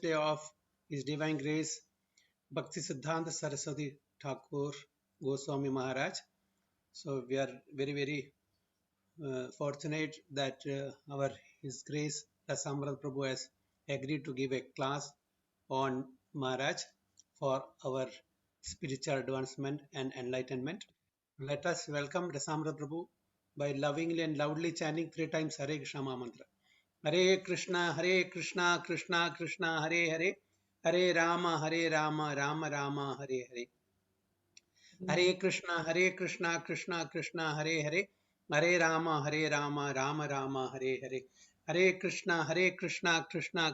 day of His Divine Grace, Bhaktisiddhanta Saraswati Thakur Goswami Maharaj. So we are very fortunate that His Grace Rasamrata Prabhu has agreed to give a class on Maharaj for our spiritual advancement and enlightenment. Let us welcome Rasamrata Prabhu by lovingly and loudly chanting 3 times Hare Krishna Mantra. Hare Krishna, Krishna Krishna, Hare Hare, Hare Rama, Rama Rama, Hare Hare. Hare Krishna, Krishna Krishna, Hare Hare, Hare Rama, Rama Rama, Hare Hare. Hare Krishna, Krishna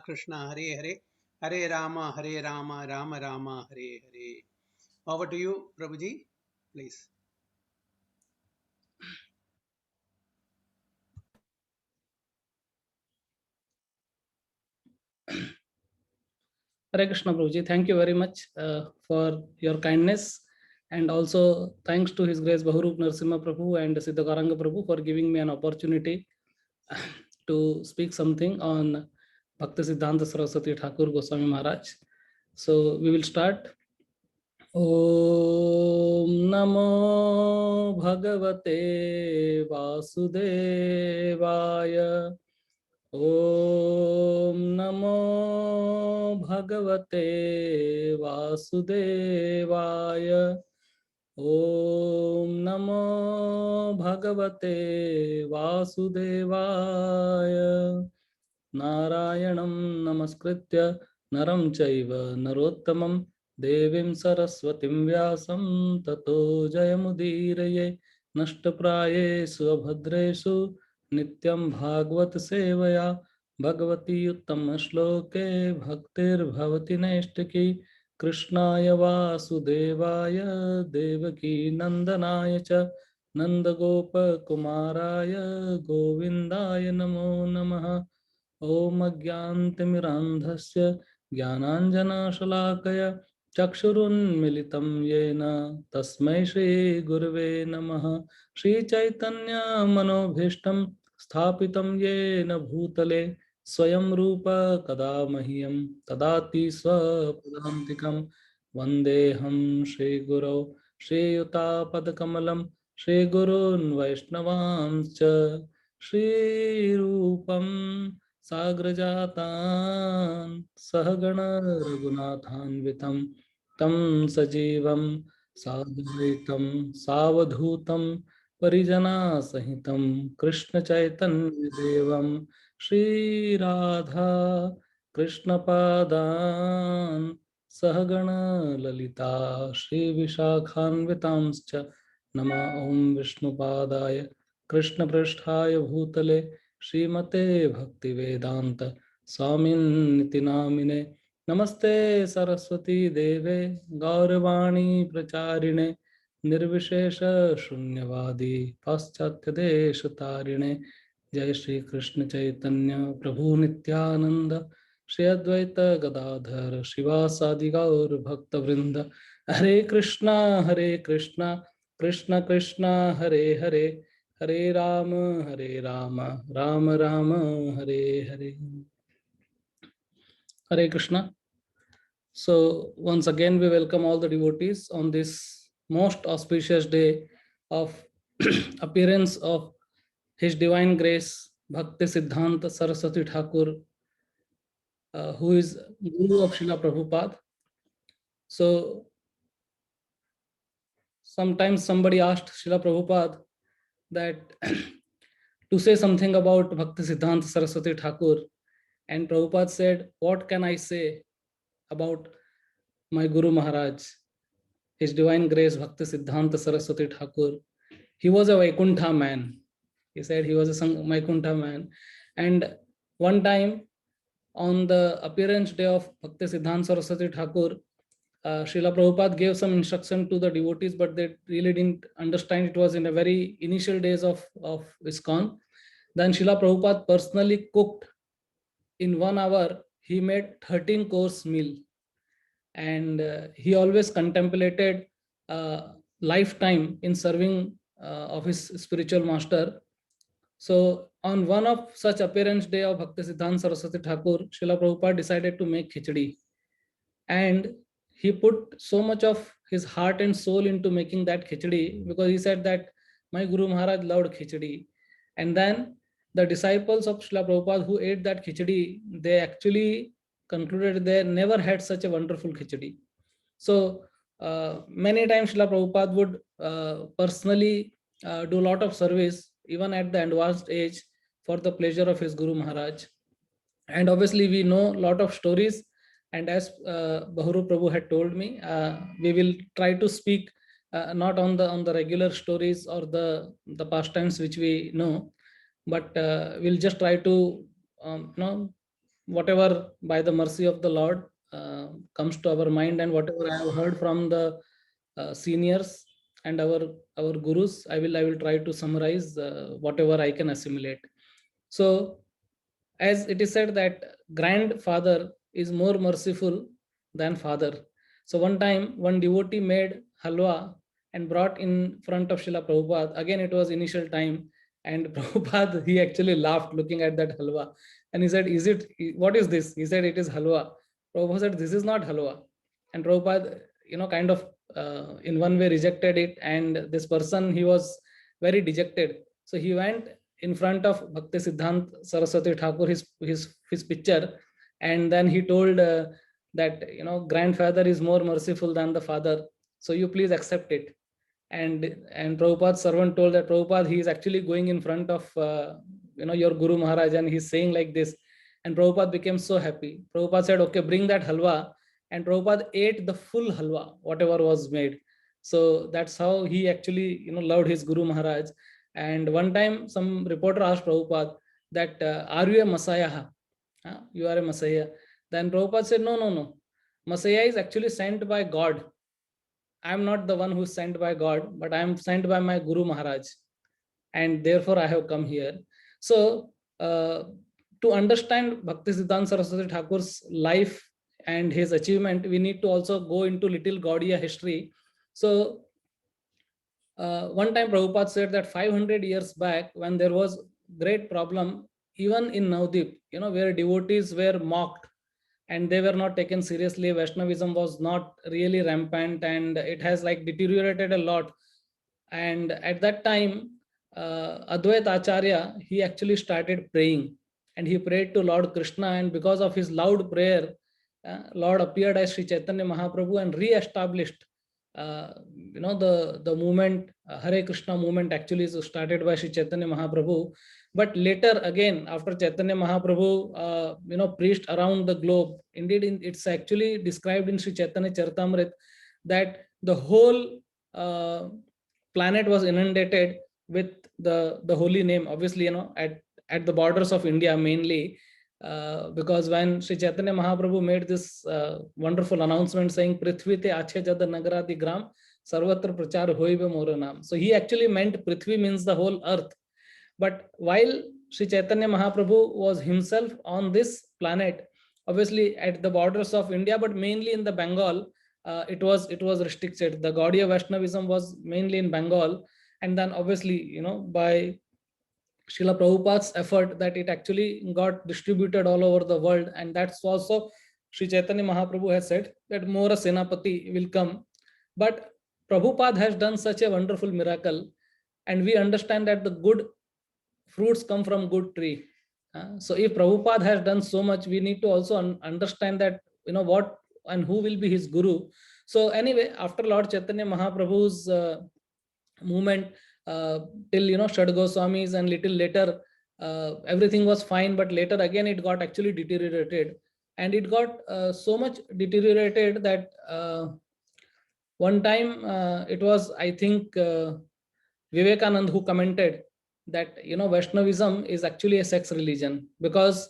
Krishna, Hare Hare, Hare Rama, Rama Rama, Hare Hare. Over to you, Prabhuji, please. Hare Krishna Prabhuji, thank you very much for your kindness, and also thanks to His Grace Bahurup Narasimha Prabhu and Siddhakaranga Prabhu for giving me an opportunity to speak something on Bhaktisiddhanta Saraswati Thakur Goswami Maharaj. So we will start. Om Namo Bhagavate Vasudevaya. Om Namo Bhagavate Vasudevaya. Om Namo Bhagavate Vasudevaya. Narayanam Namaskritya Naram Chaiva Narottamam Devim Saraswatim Vyasam Tato Jayamudiraye Nashtaprayesu Abhadresu Nityam Bhagvat Sevaya Bhagavati Uttama Shloke Bhaktir Bhavati Neshtaki Krishnaya Vasudevaya Devaki Nandanaya Cha Nandagopa Kumaraya Govindaya Namo Namaha. Om Ajnanatimirandhasya Jnananjanashalaakaya Chakshurunmilitam Yena Tasmai Shri Gurave Namaha. Shri Chaitanya Manobhishtam Sthapitam Yena Bhutale Swayam Rupa Kada Mahyam Tadati Swapadantikam Vandeham Shri Guru Shri Yuta Padakamalam Shri Gurun Vaishnavamscha Shri Rupam Sagrajatan Sahagana Raghunathanvitam Tam Sajivam Sadvaitam Savadhutam Parijana Sahitam Krishna Chaitanya Devam Shri Radha Krishna Padan Sahagana Lalita Shri Vishakhanvitamscha Nama Om Vishnu Padaya Krishna Prasthaya Bhutale Srimate Bhakti Vedanta Swaminiti Namine Namaste Saraswati Deve Gauravani Pracharine Nirvishesha Shunyavadi Paschatya Deshatarine Jai Shri Krishna Chaitanya Prabhu Nityananda Shri Advaita Gadadhar Shivasadi Gaur Bhakta Vrinda Hare Krishna Krishna Krishna Hare Hare Hare Rama, Rama Rama, Hare Hare. Hare Krishna. So once again, we welcome all the devotees on this most auspicious day of appearance of His Divine Grace, Bhakti Siddhanta Saraswati Thakur, who is Guru of Srila Prabhupada. So sometimes somebody asked Srila Prabhupada that to say something about Bhakti Siddhanta Saraswati Thakur, and Prabhupada said, what can I say about my Guru Maharaj, His Divine Grace Bhakti Siddhanta Saraswati Thakur? He was a Vaikuntha man. He said he was a Vaikuntha man. And one time on the appearance day of Bhakti Siddhanta Saraswati Thakur, Srila Prabhupada gave some instruction to the devotees, but they really didn't understand. It was in the very initial days of ISKCON. Then Srila Prabhupada personally cooked in 1 hour. He made 13-course meal, and he always contemplated lifetime in serving of his spiritual master. So on one of such appearance day of Bhaktisiddhanta Saraswati Thakur, Srila Prabhupada decided to make khichdi. And he put so much of his heart and soul into making that khichdi, because he said that my Guru Maharaj loved khichdi. And then the disciples of Srila Prabhupada who ate that khichdi, they actually concluded they never had such a wonderful khichdi. So many times Srila Prabhupada would personally do a lot of service, even at the advanced age, for the pleasure of his Guru Maharaj. And obviously we know a lot of stories, and as Bahuru Prabhu had told me, we will try to speak not on the regular stories or the pastimes which we know, but we'll just try to whatever by the mercy of the Lord comes to our mind, and whatever I have heard from the seniors and our gurus, I will try to summarize whatever I can assimilate. So as it is said that grandfather is more merciful than father. So one time, one devotee made halwa and brought in front of Srila Prabhupada. Again, it was initial time, and Prabhupada, he actually laughed looking at that halwa. And he said, what is this? He said, it is halwa. Prabhupada said, this is not halwa. And Prabhupada, kind of in one way rejected it. And this person, he was very dejected. So he went in front of Bhakti Siddhant Saraswati Thakur, his picture, and then he told that grandfather is more merciful than the father, so you please accept it. And Prabhupada's servant told that Prabhupada, he is actually going in front of your Guru Maharaj, and he's saying like this. And Prabhupada became so happy. Prabhupada said, okay, bring that halwa. And Prabhupada ate the full halwa, whatever was made. So that's how he actually loved his Guru Maharaj. And one time some reporter asked Prabhupada that, are you a Messiah? You are a Messiah. Then Prabhupada said, no. Messiah is actually sent by God. I'm not the one who's sent by God, but I'm sent by my Guru Maharaj. And therefore I have come here. So to understand Bhaktisiddhanta Saraswati Thakur's life and his achievement, we need to also go into little Gaudiya history. So one time Prabhupada said that 500 years back, when there was great problem, even in Navadip, where devotees were mocked and they were not taken seriously, Vaishnavism was not really rampant, and it has like deteriorated a lot. And at that time, Advait Acharya, he actually started praying, and he prayed to Lord Krishna, and because of his loud prayer, Lord appeared as Sri Chaitanya Mahaprabhu and re-established the movement. Hare Krishna movement actually is started by Sri Chaitanya Mahaprabhu. But later again, after Chaitanya Mahaprabhu preached around the globe, indeed it's actually described in Sri Chaitanya Charitamrita that the whole planet was inundated with the holy name, obviously at the borders of India mainly, because when Sri Chaitanya Mahaprabhu made this wonderful announcement saying Prithvi te ache jad nagaradi gram sarvatra prachar hoibe mora naam. So he actually meant Prithvi means the whole earth. But while Sri Chaitanya Mahaprabhu was himself on this planet, obviously at the borders of India, but mainly in the Bengal, it was restricted. The Gaudiya Vaishnavism was mainly in Bengal, and then obviously by Srila Prabhupada's effort, that it actually got distributed all over the world. And that's also Sri Chaitanya Mahaprabhu has said that Mora Senapati will come. But Prabhupada has done such a wonderful miracle, and we understand that the good fruits come from good tree. So if Prabhupada has done so much, we need to also understand that what and who will be his guru. So anyway, after Lord Chaitanya Mahaprabhu's movement, till Shad Goswamis, and little later everything was fine, but later again it got actually deteriorated, and it got so much deteriorated that one time it was, I think, Vivekanand who commented that Vaishnavism is actually a sex religion, because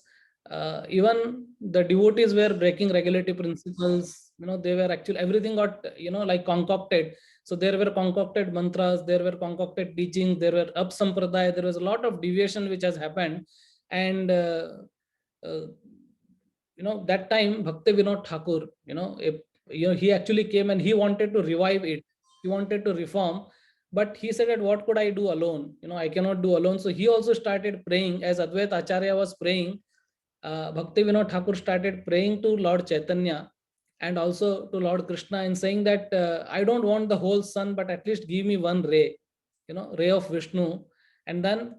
even the devotees were breaking regulatory principles. They were actually, everything got like concocted. So there were concocted mantras, there were concocted teachings, there were upsampradaya, there was a lot of deviation which has happened. And that time Bhakti Vinod Thakur, he actually came and he wanted to revive it. He wanted to reform. But he said that what could I do alone? I cannot do alone. So he also started praying as Advait Acharya was praying. Bhakti Vinod Thakur started praying to Lord Chaitanya and also to Lord Krishna and saying that I don't want the whole sun, but at least give me one ray, ray of Vishnu. And then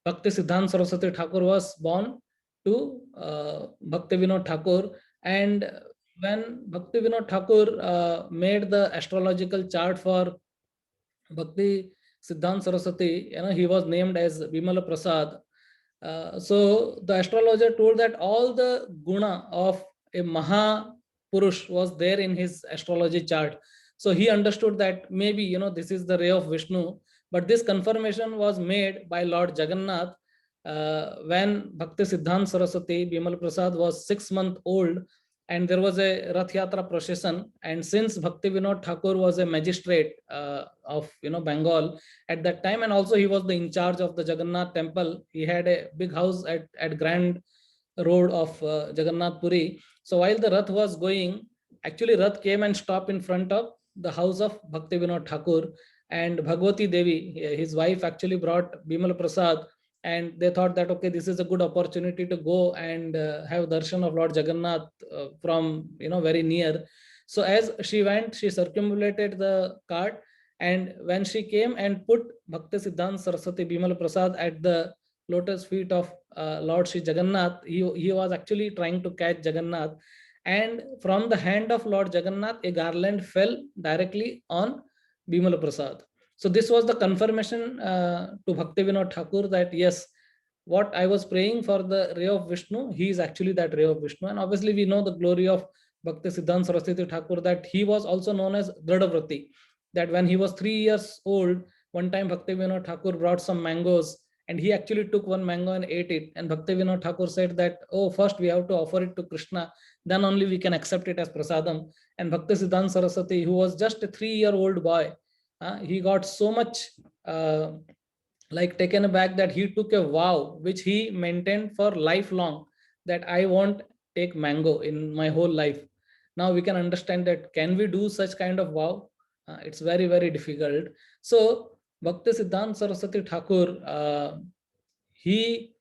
Bhakti Siddhanta Saraswati Thakur was born to Bhakti Vinod Thakur. And when Bhakti Vinod Thakur made the astrological chart for Bhakti Siddhanta Saraswati, he was named as Bimala Prasad. So the astrologer told that all the guna of a Maha Purush was there in his astrology chart. So he understood that maybe, this is the ray of Vishnu. But this confirmation was made by Lord Jagannath when Bhakti Siddhanta Saraswati, Bimal Prasad, was 6 months old, and there was a Rath Yatra procession. And since Bhakti Vinod Thakur was a magistrate of Bengal at that time, and also he was the in charge of the Jagannath temple, he had a big house at Grand Road of Jagannath Puri. So while the Rath was going, actually Rath came and stopped in front of the house of Bhakti Vinod Thakur, and Bhagwati Devi, his wife, actually brought Bimal Prasad, and they thought that, okay, this is a good opportunity to go and have darshan of Lord Jagannath from very near. So as she went, she circumambulated the cart, and when she came and put Bhakti Siddhanta Saraswati Bimal Prasad at the lotus feet of Lord Sri Jagannath, he was actually trying to catch Jagannath, and from the hand of Lord Jagannath, a garland fell directly on Bimal Prasad. So this was the confirmation to Bhakti Vinod Thakur that yes, what I was praying for, the ray of Vishnu, he is actually that ray of Vishnu. And obviously we know the glory of Bhakti Siddhanta Saraswati Thakur, that he was also known as Dradavrati, that when he was 3 years old, one time Bhakti Vinod Thakur brought some mangoes, and he actually took one mango and ate it. And Bhakti Vinod Thakur said that, oh, first we have to offer it to Krishna, then only we can accept it as prasadam. And Bhakti Siddhanta Saraswati, who was just a 3-year-old boy, he got so much taken aback that he took a vow which he maintained for lifelong, that I won't take mango in my whole life. Now we can understand that can we do such kind of vow? It's very, very difficult. So Bhakti Siddhanta Saraswati Thakur, he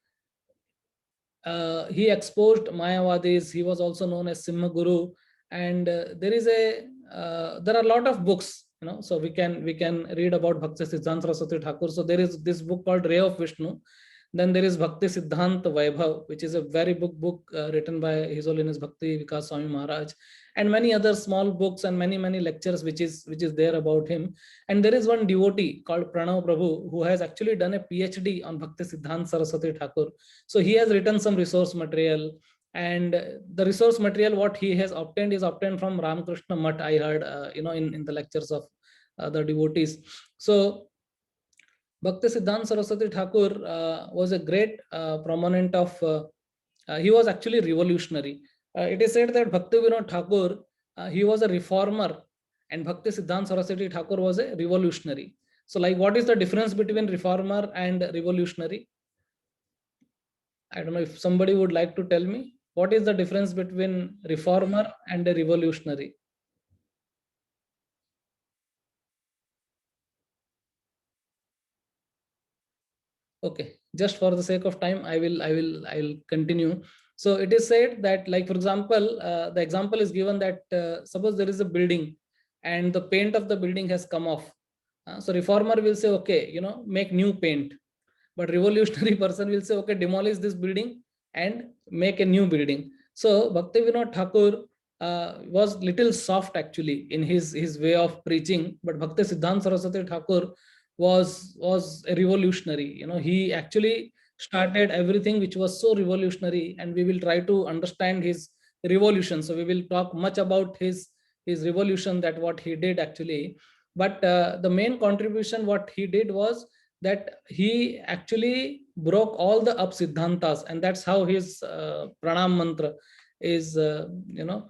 exposed Mayavadis. He was also known as Simha Guru, and there are a lot of books, so we can read about Bhakti Siddhanta Saraswati Thakur. So there is this book called Ray of Vishnu. Then there is Bhakti Siddhanta Vaibhav, which is a very big book written by His Holiness Bhakti Vikas Swami Maharaj, and many other small books and many lectures which is there about him. And there is one devotee called Pranav Prabhu who has actually done a PhD on Bhakti Siddhanta Saraswati Thakur. So he has written some resource material, and the resource material what he has obtained is obtained from Ramakrishna Mutt, I heard in the lectures of the devotees. So Bhakti Siddhanta Saraswati Thakur was a great proponent of, he was actually revolutionary. It is said that Bhakti Vinod Thakur, he was a reformer, and Bhakti Siddhanta Saraswati Thakur was a revolutionary. So what is the difference between reformer and revolutionary? I don't know if somebody would like to tell me. What is the difference between reformer and a revolutionary? Okay, just for the sake of time, I will continue. So it is said that, for example, the example is given that suppose there is a building and the paint of the building has come off. So reformer will say, okay, make new paint. But revolutionary person will say, okay, demolish this building and make a new building. So Bhakti Vinod Thakur was little soft actually in his way of preaching, but Bhakti Siddhanta Saraswati Thakur was a revolutionary. He actually started everything which was so revolutionary, and we will try to understand his revolution. So we will talk much about his revolution, that what he did actually. But the main contribution what he did was that he actually broke all the up siddhantas, and that's how his pranam mantra is siddhanta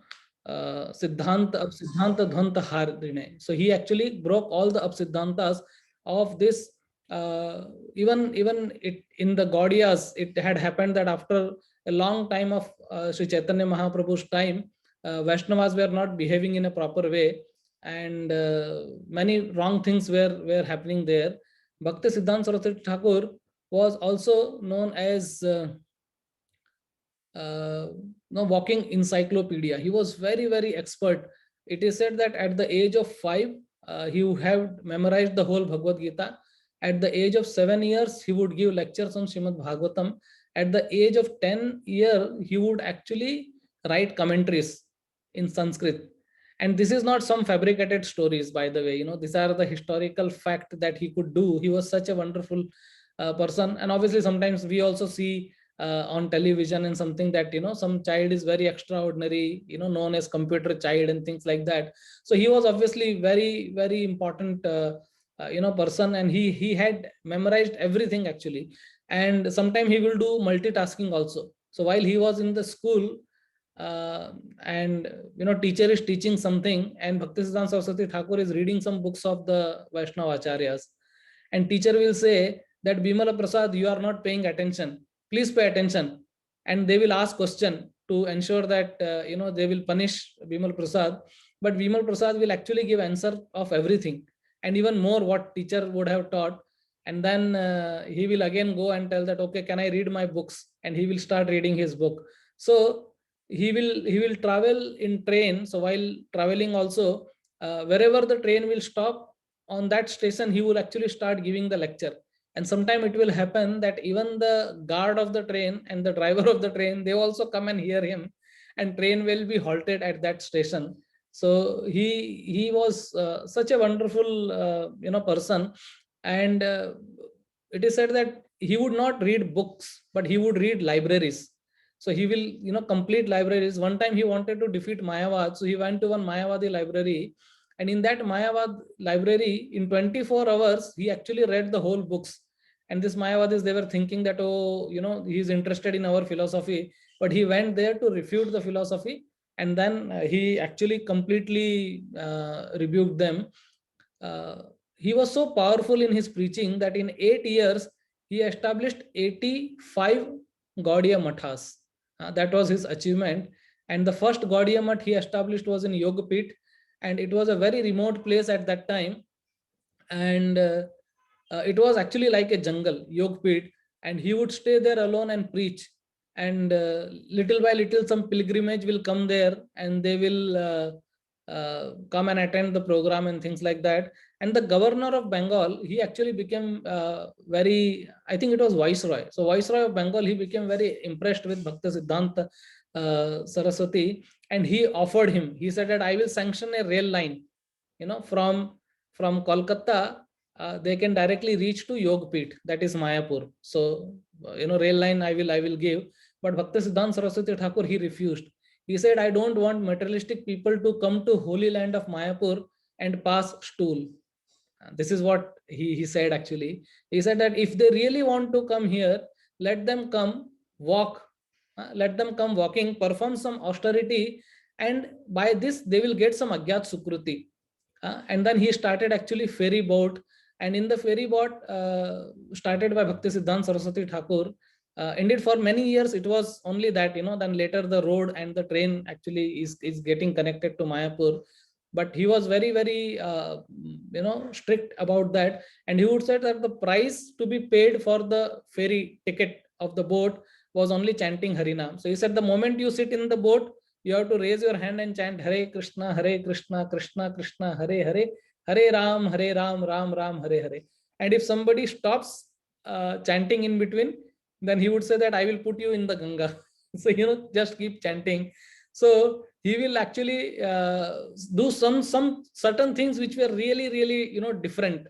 dhvanta harine. So he actually broke all the up siddhantas of this. Even it in the Gaudiyas, it had happened that after a long time of Sri Chaitanya Mahaprabhu's time, Vaishnavas were not behaving in a proper way. and many wrong things were happening there. Bhakti Siddhanta Saraswati Thakur was also known as no walking encyclopedia. He was very expert. It is said that at the age of 5, he would have memorized the whole Bhagavad Gita. At the age of 7 years, he would give lectures on Srimad Bhagavatam. At the age of 10 year, he would actually write commentaries in Sanskrit. And this is not some fabricated stories, by the way. These are the historical fact that he could do. He was such a wonderful person. And obviously, sometimes we also see on television and something that some child is very extraordinary, known as computer child and things like that. So he was obviously very important person, and he had memorized everything actually. And sometimes he will do multitasking also. So while he was in the school, and teacher is teaching something, and Bhaktisiddhanta Saraswati Thakur is reading some books of the Vaishnava Acharyas, and teacher will say that Bimala Prasad, you are not paying attention, please pay attention. And they will ask question to ensure that they will punish Bimal Prasad, but Bimal Prasad will actually give answer of everything, and even more what teacher would have taught. And then he will again go and tell that, okay, can I read my books? And he will start reading his book. So he will travel in train. So while traveling also, wherever the train will stop, on that station he will actually start giving the lecture. And sometime it will happen that even the guard of the train and the driver of the train, they also come and hear him, and train will be halted at that station. So he was such a wonderful person. And it is said that he would not read books, but he would read libraries. So he will complete libraries. One time he wanted to defeat Mayavad, so he went to one Mayavadi library, and in that Mayavad library, in 24 hours, he actually read the whole books. And this Mayavadis, they were thinking that, oh, he's interested in our philosophy. But he went there to refute the philosophy. And then he actually completely rebuked them. He was so powerful in his preaching that in 8 years, he established 85 Gaudiya Mathas. That was his achievement. And the first Gaudiya Math he established was in Yogapit, and it was a very remote place at that time. And it was actually like a jungle, Yogapit, and he would stay there alone and preach. And little by little, some pilgrimage will come there, and they will come and attend the program and things like that. And the governor of Bengal, he actually became I think it was Viceroy. So Viceroy of Bengal, he became very impressed with Bhakti Siddhanta Saraswati, and he offered him. He said that I will sanction a rail line, from Kolkata. They can directly reach to Yogapit, that is Mayapur. So rail line I will give. But Bhakti Siddhanta Saraswati Thakur, he refused. He said, I don't want materialistic people to come to holy land of Mayapur and pass stool. This is what he said actually. He said that if they really want to come here, let them come walk, let them come walking, perform some austerity, and by this they will get some Agyat Sukruti. And then he started actually ferry boat, and in the ferry boat started by Bhakti Siddhanta Saraswati Thakur. Indeed, for many years it was only that, then later the road and the train actually is getting connected to Mayapur. But he was very strict about that, and he would say that the price to be paid for the ferry ticket of the boat was only chanting Harinam. So he said, the moment you sit in the boat, you have to raise your hand and chant Hare Krishna, Krishna Krishna, Hare Hare, Hare Ram, Ram Ram, Hare Hare. And if somebody stops chanting in between, then he would say that I will put you in the Ganga. So just keep chanting. So he will actually do some certain things which were really different,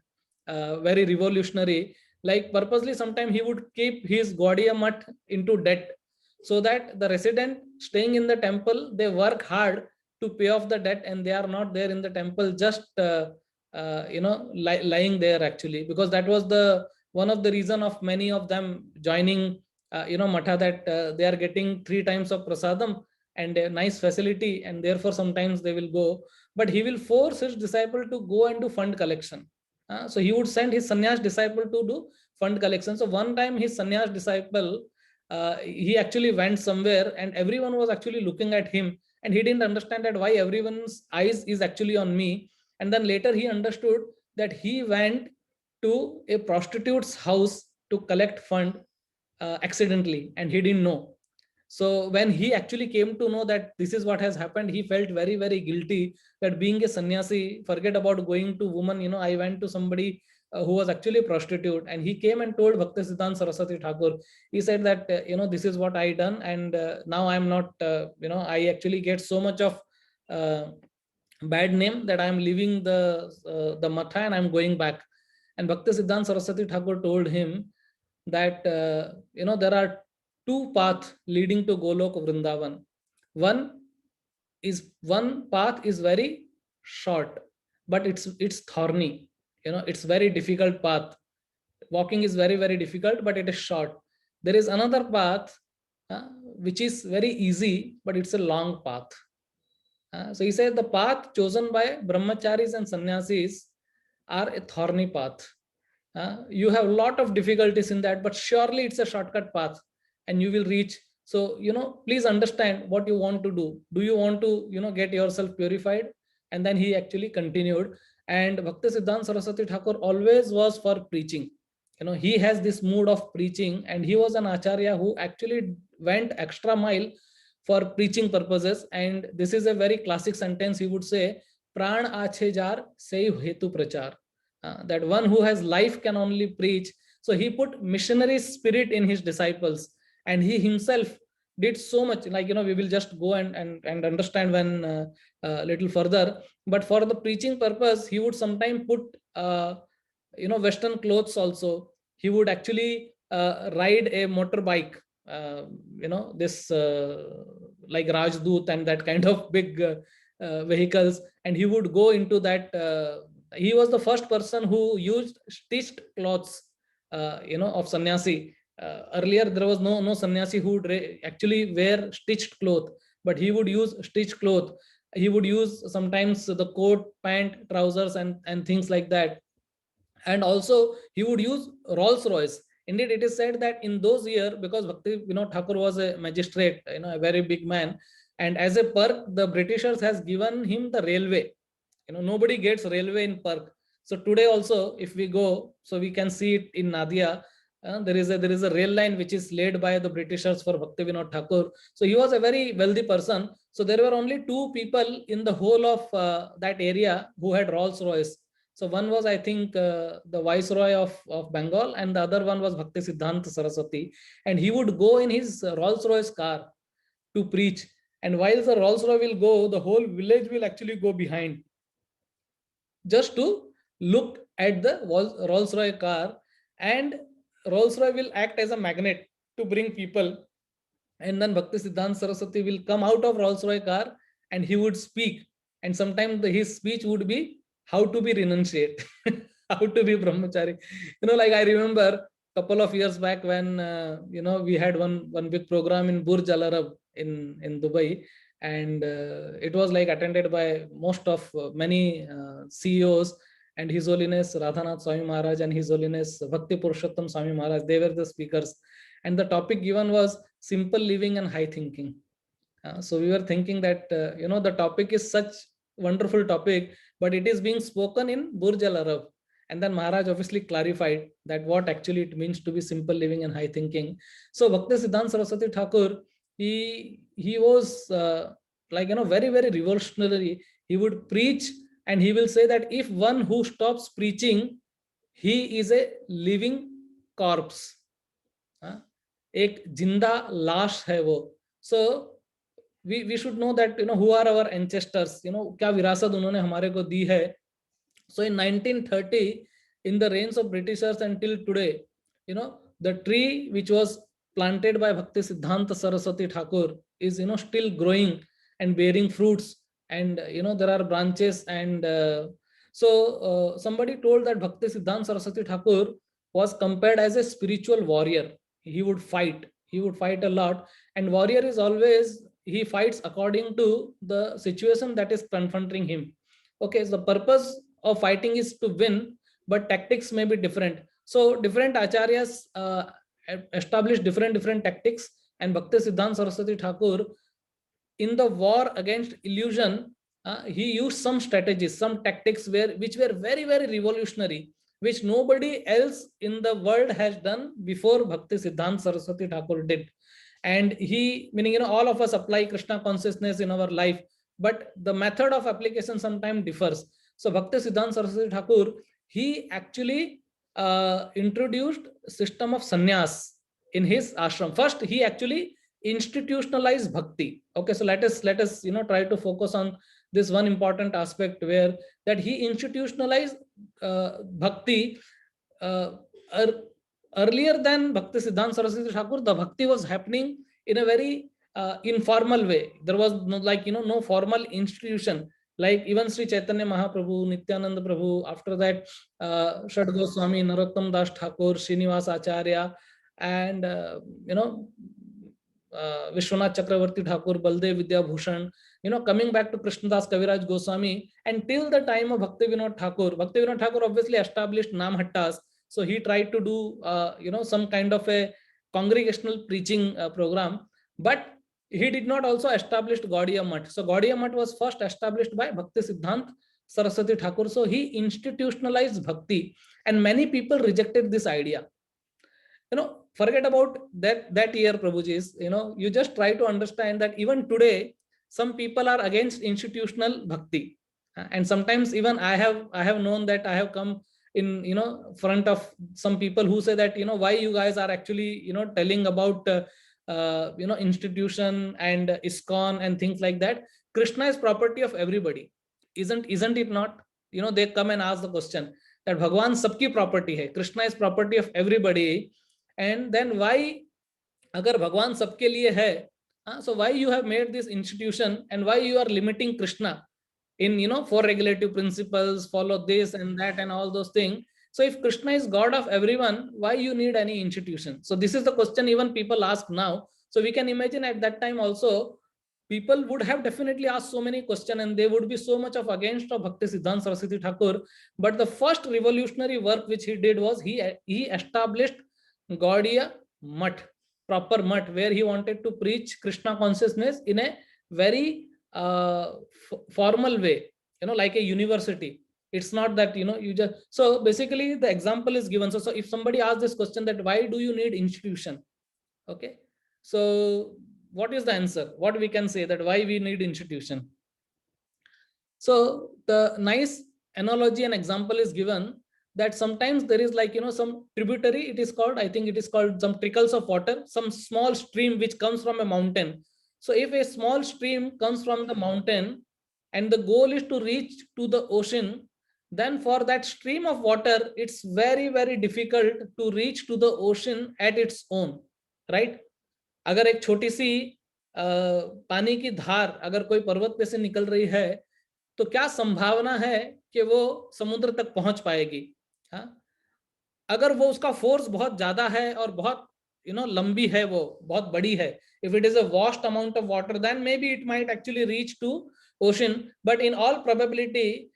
very revolutionary. Like purposely, sometimes he would keep his Gaudiya Math into debt, so that the resident staying in the temple, they work hard to pay off the debt, and they are not there in the temple just lying there actually, because that was the one of the reason of many of them joining Matha, that they are getting 3 times of prasadam and a nice facility, and therefore sometimes they will go. But he will force his disciple to go and do fund collection. So he would send his sannyas disciple to do fund collection. So one time his sannyas disciple, he actually went somewhere, and everyone was actually looking at him, and he didn't understand that why everyone's eyes is actually on me. And then later he understood that he went to a prostitute's house to collect fund accidentally, and he didn't know. So when he actually came to know that this is what has happened, he felt very, very guilty that being a sannyasi, forget about going to woman, I went to somebody who was actually a prostitute, and he came and told Bhaktisiddhanta Saraswati Thakur. He said that, this is what I done, and now I'm not, I actually get so much of bad name that I'm leaving the matha and I'm going back. And Bhaktisiddhanta Saraswati Thakur told him that, there are two paths leading to Golok Vrindavan. One path is very short, but it's thorny. It's very difficult path. Walking is very, very difficult, but it is short. There is another path which is very easy, but it's a long path. So he said the path chosen by brahmacharis and sannyasis are a thorny path. You have a lot of difficulties in that, but surely it's a shortcut path and you will reach. So, please understand what you want to do. Do you want to, get yourself purified? And then he actually continued. And Bhaktisiddhanta Saraswati Thakur always was for preaching. He has this mood of preaching, and he was an acharya who actually went extra mile for preaching purposes. And this is a very classic sentence he would say, Pran ache jar sei hetu prachar. That one who has life can only preach. So he put missionary spirit in his disciples, and he himself did so much. We will just go and understand when little further. But for the preaching purpose, he would sometimes put Western clothes also. He would actually ride a motorbike, this like Rajdoot and that kind of big vehicles, and he would go into that. He was the first person who used stitched clothes, of sannyasi. Earlier, there was no sannyasi who would actually wear stitched cloth, but he would use stitched cloth. He would use sometimes the coat, pant, trousers, and things like that. And also, he would use Rolls Royce. Indeed, it is said that in those years, because Bhakti Vinod Thakur was a magistrate, a very big man, and as a perk, the Britishers has given him the railway. Nobody gets railway in perk. So today also, if we go, so we can see it in Nadia. There is a rail line which is laid by the Britishers for Bhakti Vinod Thakur. So he was a very wealthy person. So there were only two people in the whole of that area who had Rolls Royce. So one was, I think, the Viceroy of Bengal, and the other one was Bhaktisiddhanta Saraswati. And he would go in his Rolls Royce car to preach. And while the Rolls Royce will go, the whole village will actually go behind, just to look at the Rolls Royce car. And Rolls Royce will act as a magnet to bring people. And then Bhaktisiddhanta Saraswati will come out of Rolls Royce car and he would speak. And sometimes his speech would be how to be renunciate, how to be brahmachari. I remember a couple of years back when, we had one big program in Burj Al Arab in Dubai. And it was attended by most of many CEOs, and His Holiness Radhanath Swami Maharaj and His Holiness Bhakti Purushottam Swami Maharaj, they were the speakers. And the topic given was simple living and high thinking. So we were thinking that, the topic is such wonderful topic, but it is being spoken in Burj Al Arab. And then Maharaj obviously clarified that what actually it means to be simple living and high thinking. So Bhaktisiddhanta Saraswati Thakur, he was very, very revolutionary. He would preach, and he will say that if one who stops preaching, he is a living corpse. एक जिंदा लाश है वो. So we should know that who are our ancestors, क्या विरासत उन्होंने हमारे को दी है. So in 1930, in the reigns of Britishers until today, the tree which was planted by Bhaktisiddhanta Saraswati Thakur is still growing and bearing fruits, and there are branches. And so somebody told that Bhaktisiddhanta Saraswati Thakur was compared as a spiritual warrior. He would fight a lot, and warrior is always, he fights according to the situation that is confronting him. Okay, so the purpose of fighting is to win, but tactics may be different. So different acharyas establish different tactics, and Bhaktisiddhanta Saraswati Thakur, in the war against illusion, he used some strategies, some tactics which were very, very revolutionary, which nobody else in the world has done before Bhakti Siddhanta Saraswati Thakur did. And he, meaning, all of us apply Krishna consciousness in our life, but the method of application sometimes differs. So Bhakti Siddhanta Saraswati Thakur, he actually introduced system of sannyas in his ashram. First, he actually institutionalized bhakti. Okay, so let us try to focus on this one important aspect, where that he institutionalized bhakti. uh, Earlier than Bhakti Siddhanta Saraswati Thakur, the bhakti was happening in a very informal way. There was no, no formal institution. Like even Sri Chaitanya Mahaprabhu, Nityananda Prabhu, after that Shad Goswami, Narottam Das Thakur, Srinivas Acharya, and Vishwanath Chakravarti Thakur, Baldev Vidya Bhushan, coming back to Krishnadas Kaviraj Goswami, and till the time of Bhakti Vinod Thakur. Bhakti Vinod Thakur obviously established Namhattas, so he tried to do some kind of a congregational preaching program, but he did not also establish Gaudiya Math. So Gaudiya Math was first established by Bhakti Siddhanta Saraswati Thakur. So he institutionalized bhakti, and many people rejected this idea. Forget about that year, Prabhuji. You just try to understand that even today some people are against institutional bhakti. And sometimes even I have known that I have come in front of some people who say that why you guys are actually telling about institution and ISKCON and things like that. Krishna is property of everybody, isn't it not? They come and ask the question that Bhagwan sabki property hai, Krishna is property of everybody, and then why, agar Bhagwan sabke liye hai, so why you have made this institution, and why you are limiting Krishna in four regulative principles, follow this and that and all those things. So if Krishna is God of everyone, why you need any institution? So this is the question even people ask now. So we can imagine at that time also people would have definitely asked so many questions, and they would be so much of against of Bhakti Siddhanta Saraswati Thakur. But the first revolutionary work which he did was he established Gaudiya Math, proper Math, where he wanted to preach Krishna consciousness in a very formal way, like a university. It's not that you just, so basically the example is given. So if somebody asks this question that why do you need institution, okay, so what is the answer? What we can say that why we need institution? So the nice analogy and example is given that sometimes there is some tributary, it is called, I think it is called, some trickles of water, some small stream which comes from a mountain. So if a small stream comes from the mountain and the goal is to reach to the ocean, then for that stream of water, it's very, very difficult to reach to the ocean at its own, right? अगर एक छोटी सी पानी की धार अगर कोई पर्वत पे से निकल रही है, तो क्या संभावना है कि वो समुद्र तक पहुंच पाएगी? हाँ, अगर वो उसका फोर्स बहुत ज्यादा है और बहुत लंबी है, वो बहुत बड़ी है, if it is a vast amount of water, then maybe it might actually reach to ocean. But in all probability,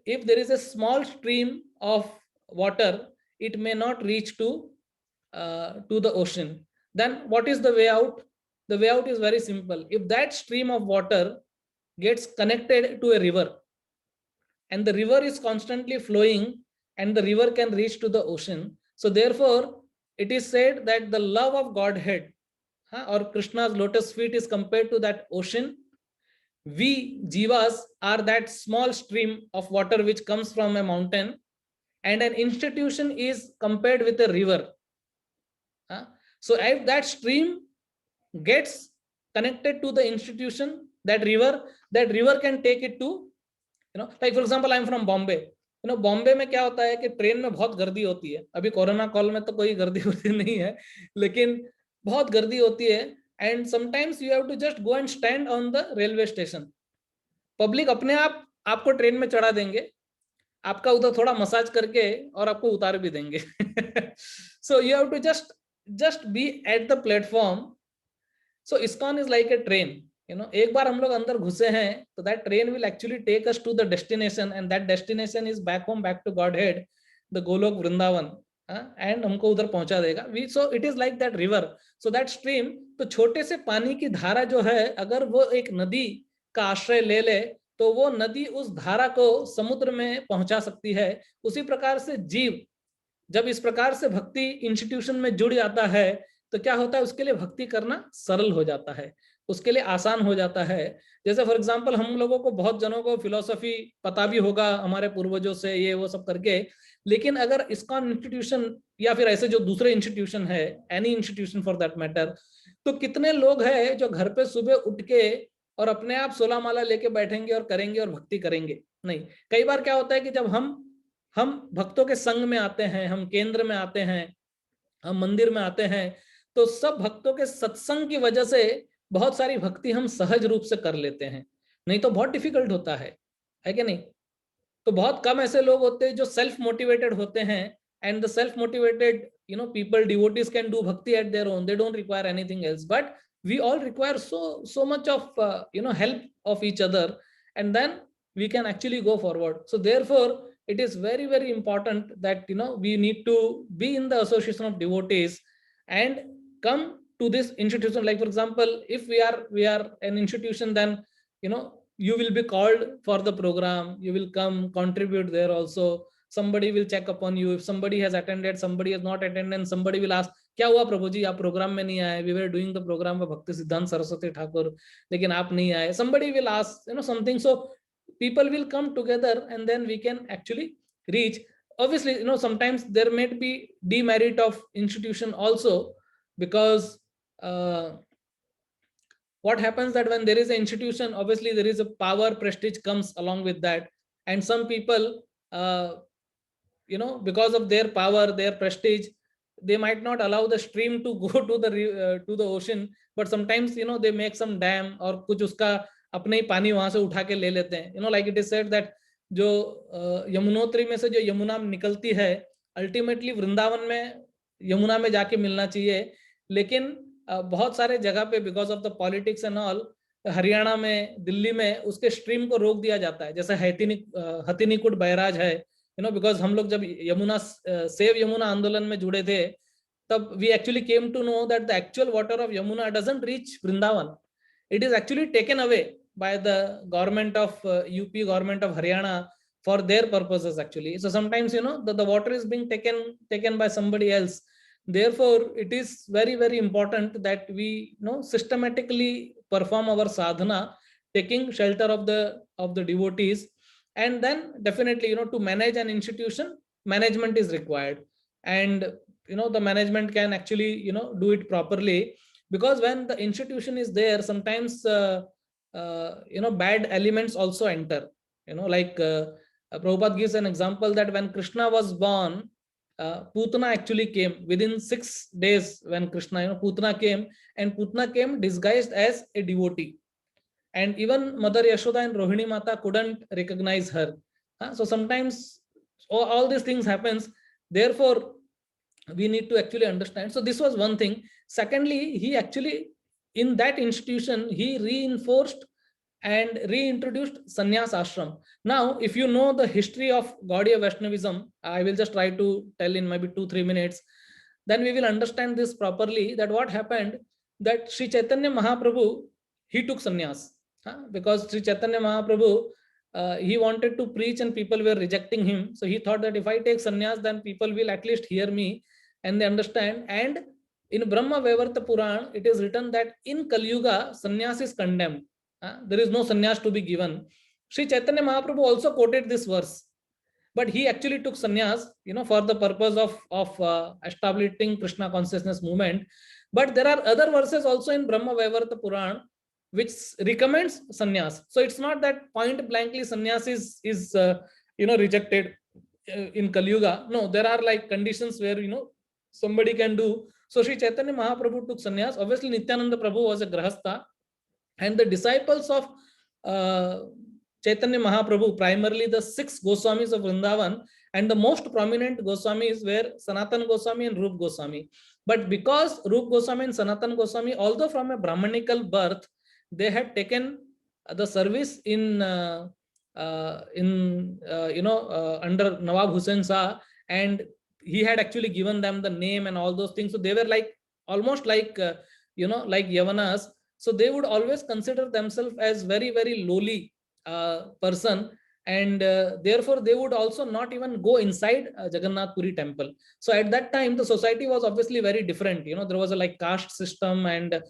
if there is a small stream of water, it may not reach to the ocean. Then what is the way out? The way out is very simple. If that stream of water gets connected to a river, and the river is constantly flowing, and the river can reach to the ocean, so therefore it is said that the love of Godhead, or Krishna's lotus feet, is compared to that ocean. We jivas are that small stream of water which comes from a mountain, and an institution is compared with a river. So if that stream gets connected to the institution, that river can take it to, like for example, I'm from Bombay. Bombay में क्या होता है कि train में बहुत गर्दी होती है. अभी कोरोना कॉल में तो कोई गर्दी होती नहीं है, लेकिन बहुत गर्दी होती है. And sometimes you have to just go and stand on the railway station. Public अपने आप आपको ट्रेन में चढ़ा देंगे, आपका उधर थोड़ा मसाज करके और आपको उतार भी देंगे. So you have to just be at the platform. So ISKCON is like a train. एक बार हम लोग अंदर घुसे हैं, तो that train will actually take us to the destination, and that destination is back home, back to Godhead, the Golok Vrindavan, and हमको उधर पहुंचा देगा. So it is like that river. So that stream, तो छोटे से पानी की धारा जो है, अगर वो एक नदी का आश्रय ले ले, तो वो नदी उस धारा को समुद्र में पहुंचा सकती है। उसी प्रकार से जीव जब इस प्रकार से भक्ति इंस्टीट्यूशन में जुड़ जाता है तो क्या होता है, उसके लिए भक्ति करना सरल हो जाता है, उसके लिए आसान हो जाता है। जैसे फॉर एग्जांपल हम लोगों को, बहुत जनों को फिलोसफी पता भी होगा हमारे पूर्वजों से ये वो सब करके, लेकिन अगर इस्कॉन इंस्टीट्यूशन या फिर ऐसे जो दूसरे इंस्टीट्यूशन है, any institution for that matter, तो कितने लोग हैं जो घर पे सुबह उठ के और अपने आप 16 माला लेके बैठेंगे और करेंगे और भक्ति करेंगे? नहीं। कई बार क्या होता है कि जब हम भक्तों के संग में आते हैं, हम केंद्र में आते हैं, हम मंदिर में आते हैं, तो सब भक्तों के सत्संग की वजह से बहुत सारी भक्ति हम सहज रूप से कर लेते हैं, नहीं तो बहुत डिफिकल्ट होता है कि नहीं? तो बहुत कम ऐसे लोग होते हैं जो सेल्फ मोटिवेटेड होते हैं, and the self motivated people, devotees can do bhakti at their own, they don't require anything else, but we all require so much of help of each other, and then we can actually go forward. So therefore it is very very important that we need to be in the association of devotees and come to this institution. Like for example, if we are an institution, then you will be called for the program, you will come contribute there also, somebody will check upon you. If somebody has attended, somebody has not attended, and somebody will ask, क्या हुआ प्रभु जी, आप programme में नहीं आए? We were doing the program of भक्ति सिद्धांत सरस्वती ठाकुर, लेकिन आप नहीं आए. Somebody will ask something. So people will come together and then we can actually reach. Obviously sometimes there may be demerit of institution also, because what happens that when there is an institution, obviously there is a power, prestige comes along with that, and some people because of their power, their prestige, they might not allow the stream to go to the ocean, but sometimes they make some dam और कुछ उसका अपने ही पानी वहां से उठा के ले लेते हैं. Like it is said that जो यमुनोत्री में से जो यमुना निकलती है, अल्टीमेटली वृंदावन में यमुना में जाके मिलना चाहिए, लेकिन बहुत सारे जगह पे because of the politics and all, Haryana में, दिल्ली में उसके स्ट्रीम को रोक दिया जाता है. जैसे हथिनीकुट बैराज है, बिकॉज हम लोग जब सेव यमुना आंदोलन में जुड़े थे, तब we actually came to know that the actual water of Yamuna doesn't reach Vrindavan. It is actually taken away by the government of UP, government of Haryana for their purposes actually. So sometimes the water is being taken by somebody else. Therefore it is very very important that we systematically perform our sadhana, taking shelter of the devotees, and then definitely to manage an institution, management is required, and the management can actually do it properly, because when the institution is there, sometimes bad elements also enter. Like Prabhupada gives an example that when Krishna was born, Putana actually came within 6 days. When Krishna, Putana came, and Putana came disguised as a devotee, and even Mother Yashoda and Rohini Mata couldn't recognize her. So sometimes all these things happens. Therefore we need to actually understand. So this was one thing. Secondly, he actually, in that institution, he reinforced and reintroduced sannyas ashram. Now if you know the history of Gaudiya Vaishnavism, I will just try to tell in maybe 2-3 minutes, then we will understand this properly, that what happened, that Sri Chaitanya Mahaprabhu, he took sannyas, because Sri Chaitanya Mahaprabhu, he wanted to preach and people were rejecting him. So he thought that if I take sannyas, then people will at least hear me and they understand. And in Brahma Vaivarta Puran, it is written that in Kali Yuga, sannyas is condemned. There is no sannyas to be given. Sri Chaitanya Mahaprabhu also quoted this verse, but he actually took sannyas, for the purpose of establishing Krishna consciousness movement. But there are other verses also in Brahma Vaivarta Puran which recommends sannyas. So it's not that point blankly sannyas is rejected in Kali Yuga. No, there are like conditions where somebody can do. So Sri Chaitanya Mahaprabhu took sannyas. Obviously Nityananda Prabhu was a grahastha, and the disciples of Chaitanya Mahaprabhu, primarily the 6 Goswamis of Vrindavan, and the most prominent Goswamis were Sanatana Goswami and Rup Goswami. But because Rup Goswami and Sanatana Goswami, although from a Brahmanical birth, they had taken the service under Nawab Hussain Shah, and he had actually given them the name and all those things. So they were like almost like like Yavanas. So they would always consider themselves as very very lowly person, and therefore they would also not even go inside Jagannath Puri temple. So at that time the society was obviously very different. There was a like caste system, and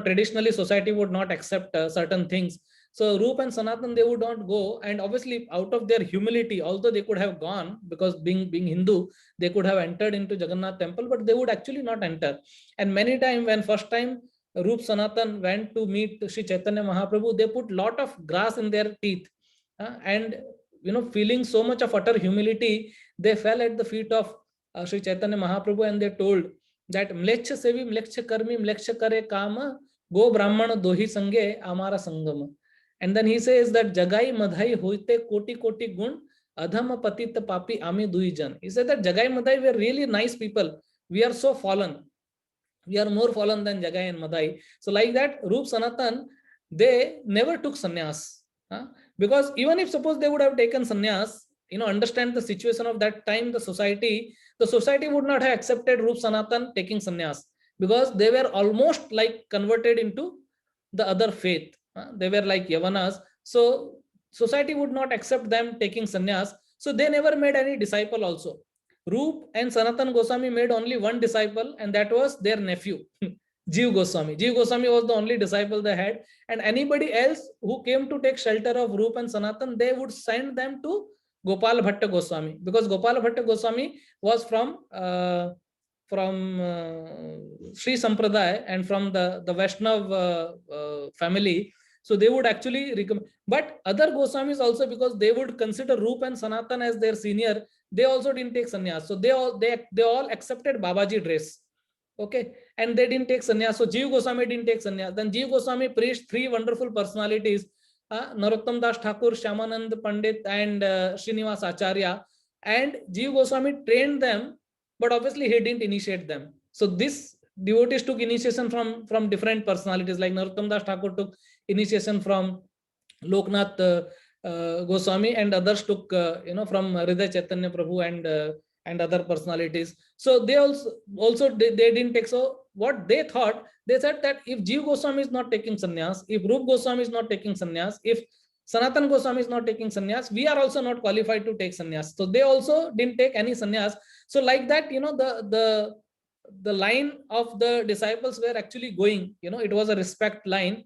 traditionally society would not accept certain things. So Roop and Sanatan, they would not go, and obviously out of their humility, although they could have gone, because being Hindu, they could have entered into Jagannath temple, but they would actually not enter. And many times, when first time Roop Sanatan went to meet Sri Chaitanya Mahaprabhu, they put lot of grass in their teeth, and feeling so much of utter humility, they fell at the feet of Sri Chaitanya Mahaprabhu, and they told that mlecha sevi mlecha karmi mlecha kare kama go brahmana dohi sange amara sangam. And then he says that jagai madhai hoite koti koti gun adham patit papi ami dui jan. He said that Jagai Madhai were really nice people. We are so fallen. We are more fallen than Jagai and Madhai. So like that, Roop Sanatan, they never took sannyas. Because even if suppose they would have taken sannyas, understand the situation of that time, the society would not have accepted Roop Sanatan taking sannyas, because they were almost like converted into the other faith. They were like Yavanas. So society would not accept them taking sannyas. So they never made any disciple also. Roop and Sanatan Goswami made only one disciple, and that was their nephew, Jeev Goswami. Jeev Goswami was the only disciple they had, and anybody else who came to take shelter of Roop and Sanatan, they would send them to Gopal Bhatta Goswami, because Gopal Bhatta Goswami was from Sri Sampradaya and from the Vaishnav family. So they would actually recommend. But other Goswamis also, because they would consider Roop and Sanatan as their senior, they also didn't take sannyas. So they all accepted Babaji dress. Okay, and they didn't take sannyas. So Jeev Goswami didn't take sannyas. Then Jeev Goswami preached three wonderful personalities: Narottam Das Thakur, Shyamanand Pandit, and Srinivas Acharya. And Jeev Goswami trained them, but obviously he didn't initiate them. So this devotees took initiation from different personalities. Like Narottam Das Thakur took initiation from Loknath Goswami, and others took from Hriday Chaitanya Prabhu and other personalities. So they also they didn't take. So what they thought, they said that if Jeev Goswami is not taking sannyas, if Roop Goswami is not taking sannyas, if Sanatan Goswami is not taking sannyas, we are also not qualified to take sannyas. So they also didn't take any sannyas. So like that, the line of the disciples were actually going, it was a respect line.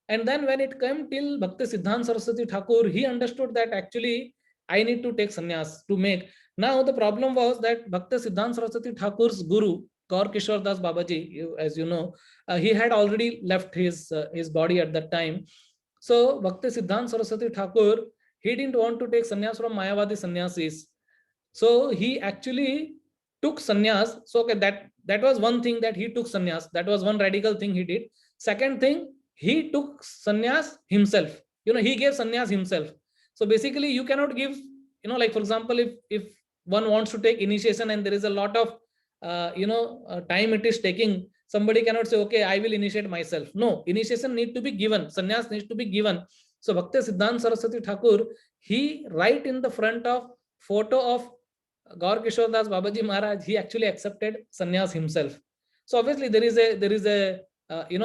And then when it came till Bhakti Siddhanta Saraswati Thakur, he understood that actually I need to take sannyas to make. Now the problem was that Bhakti Siddhanta Saraswati Thakur's guru, Gaur Kishore Das Babaji, as you know, he had already left his body at that time. So Bhakti Siddhanta Saraswati Thakur, he didn't want to take sannyas from Mayavadi sannyasis. So he actually took sannyas. So okay, that was one thing, that he took sannyas. That was one radical thing he did. Second thing, he took sannyas himself. He gave sannyas himself. So basically, you cannot give, like for example, if one wants to take initiation and there is a lot of time it is taking, somebody cannot say, okay, I will initiate myself. No, initiation need to be given. Sannyas needs to be given. So Bhakti Siddhanta Saraswati Thakur, he right in the front of photo of Gaur Kishore Das Babaji Maharaj, he actually accepted sannyas himself. So obviously there is a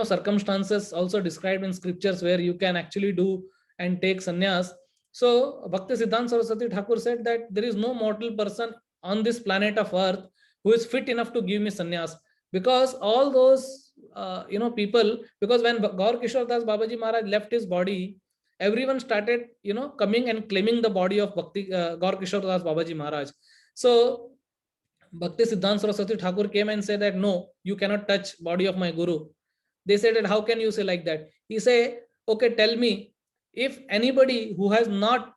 circumstances also described in scriptures where you can actually do and take sannyas. So Bhakti Siddhanta Saraswati Thakur said that there is no mortal person on this planet of earth who is fit enough to give me sannyas, because all those people, because when Gaur Kishore Das Babaji Maharaj left his body, everyone started coming and claiming the body of Gaur Kishore Das Babaji Maharaj. So Bhakti Siddhanta Saraswati Thakur came and said that no, you cannot touch body of my guru. They said that how can you say like that? He said, okay, tell me, if anybody who has not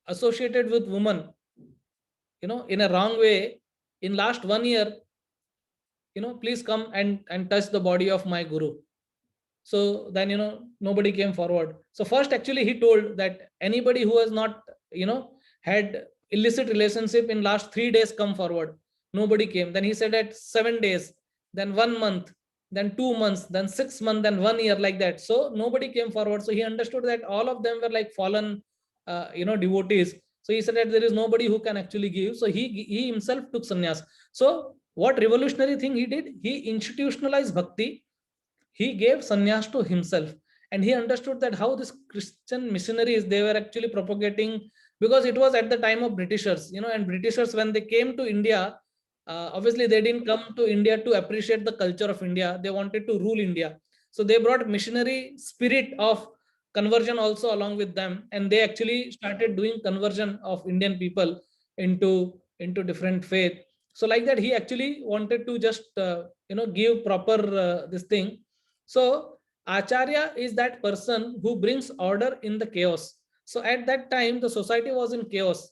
associated with woman, in a wrong way in last 1 year, please come and touch the body of my guru. So then, nobody came forward. So first, actually, he told that anybody who has not, had illicit relationship in last 3 days, come forward. Nobody came. Then he said that 7 days, then 1 month, then 2 months, then 6 months, then 1 year, like that. So nobody came forward. So he understood that all of them were like fallen, devotees. So he said that there is nobody who can actually give. So he himself took sannyas. So what revolutionary thing he did? He institutionalized bhakti. He gave sannyas to himself. and he understood that how this Christian missionaries, they were actually propagating, because it was at the time of Britishers, and Britishers, when they came to India, obviously they didn't come to India to appreciate the culture of India. They wanted to rule India. So they brought missionary spirit of conversion also along with them, and they actually started doing conversion of Indian people into different faith. So like that, he actually wanted to just give proper this thing. So Acharya is that person who brings order in the chaos. So at that time, the society was in chaos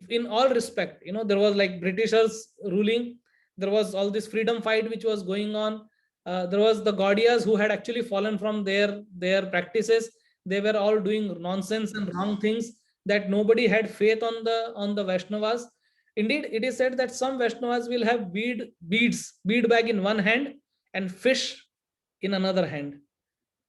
in all respect. There was like Britishers ruling. There was all this freedom fight which was going on. There was the Gaudiyas who had actually fallen from their practices. They were all doing nonsense and wrong things, that nobody had faith on the Vaishnavas. Indeed, it is said that some Vaishnavas will have bead bag in one hand and fish in another hand.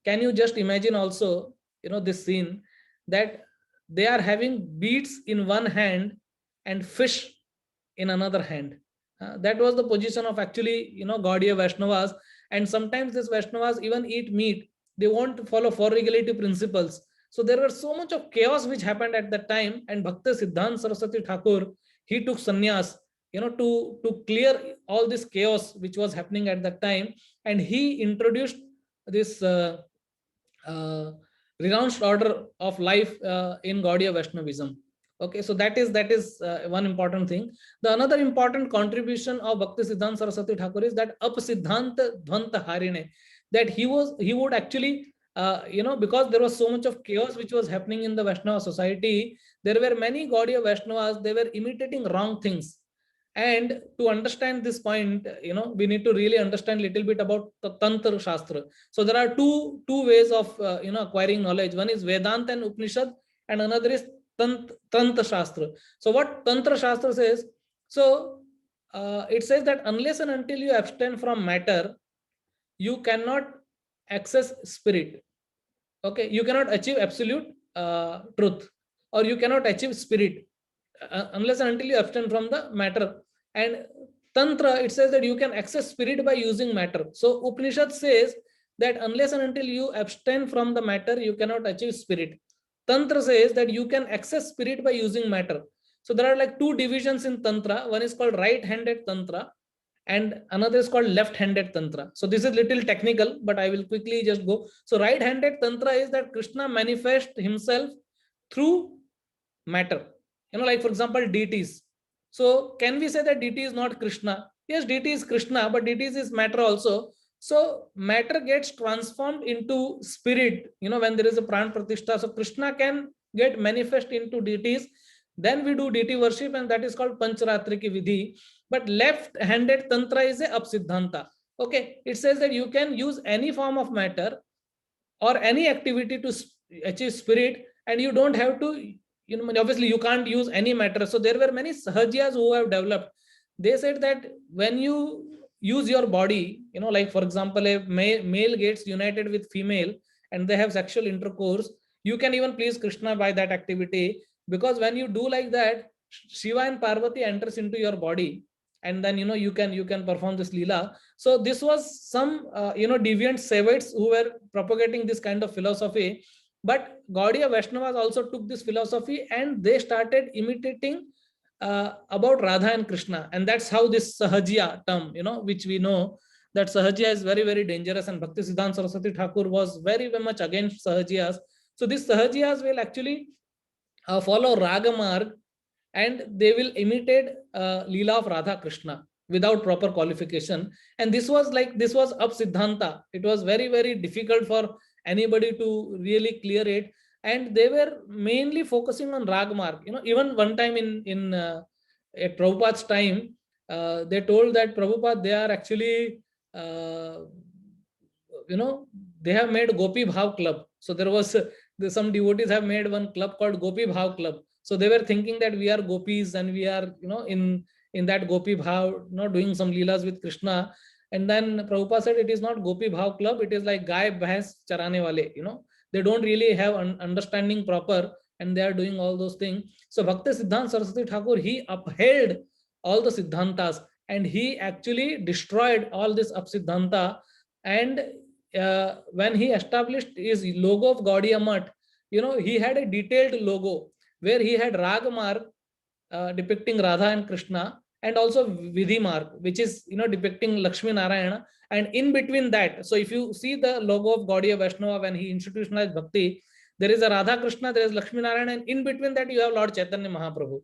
Can you just imagine also, this scene, that they are having beads in one hand and fish in another hand. That was the position of actually, Gaudiya Vaishnavas. And sometimes these Vaishnavas even eat meat. They won't follow four regulative principles. So there was so much of chaos which happened at that time. And Bhakti Siddhanta Saraswati Thakur, he took sannyas, to clear all this chaos which was happening at that time. And he introduced this uh, renounced order of life in Gaudiya Vaishnavism. Okay, so that is one important thing. The another important contribution of Bhakti Siddhanta Saraswati Thakur is that Ap Siddhanta Dhvanta Harine, that he would actually because there was so much of chaos which was happening in the Vaishnava society, there were many Gaudiya Vaishnavas, they were imitating wrong things. And to understand this point, we need to really understand a little bit about the Tantra Shastra. So there are two ways of acquiring knowledge. One is Vedanta and Upanishad, and another is Tantra Shastra. So what Tantra Shastra says, so it says that unless and until you abstain from matter, you cannot access spirit. Okay, you cannot achieve absolute truth, or you cannot achieve spirit unless and until you abstain from the matter. And Tantra, it says that you can access spirit by using matter. So Upanishad says that unless and until you abstain from the matter, you cannot achieve spirit. Tantra says that you can access spirit by using matter. So there are like two divisions in Tantra. One is called right-handed Tantra, and another is called left-handed Tantra. So this is little technical, but I will quickly just go. So right-handed Tantra is that Krishna manifests himself through matter. Like for example, deities. So can we say that deity is not Krishna? Yes, deity is Krishna, but deities is matter also. So matter gets transformed into spirit, when there is a pran pratishtha. So Krishna can get manifest into deities. Then we do deity worship, and that is called Pancharatriki Vidhi. But left-handed Tantra is a Apsiddhanta. Okay, it says that you can use any form of matter or any activity to achieve spirit, and you don't have to, obviously you can't use any matter. So there were many sahajiyas who have developed. They said that when you use your body, like for example, a male gets united with female and they have sexual intercourse, you can even please Krishna by that activity, because when you do like that, Shiva and Parvati enters into your body, and then you can perform this lila. So this was some deviant Saivites who were propagating this kind of philosophy. But Gaudiya Vaishnavas also took this philosophy and they started imitating about Radha and Krishna. And that's how this Sahajiya term, which we know that Sahajiya is very, very dangerous. And Bhakti Siddhanta Saraswati Thakur was very, very much against Sahajiyas. So these Sahajiyas will actually follow Ragamarg, and they will imitate Leela of Radha Krishna without proper qualification. And this was Up Siddhanta. It was very, very difficult for anybody to really clear it. And they were mainly focusing on Ragmarg. Even one time in at Prabhupada's time, they told that Prabhupada, they are actually, they have made Gopi Bhav Club. So there was some devotees have made one club called Gopi Bhav Club. So they were thinking that we are gopis and we are, in that Gopi Bhav, doing some leelas with Krishna. And then Prabhupada said it is not Gopi Bhav Club. It is like Gai Bhais Charane Wale. They don't really have understanding proper, and they are doing all those things. So Bhakti Siddhanta Saraswati Thakur, he upheld all the Siddhantas, and he actually destroyed all this Apsiddhanta. And when he established his logo of Gaudiya Math, he had a detailed logo where he had Rag mark depicting Radha and Krishna, and also Vidhi mark, which is depicting Lakshmi Narayana. And in between that, so if you see the logo of Gaudiya Vaishnava when he institutionalized Bhakti, there is a Radha Krishna, there is Lakshmi Narayana, and in between that you have Lord Chaitanya Mahaprabhu,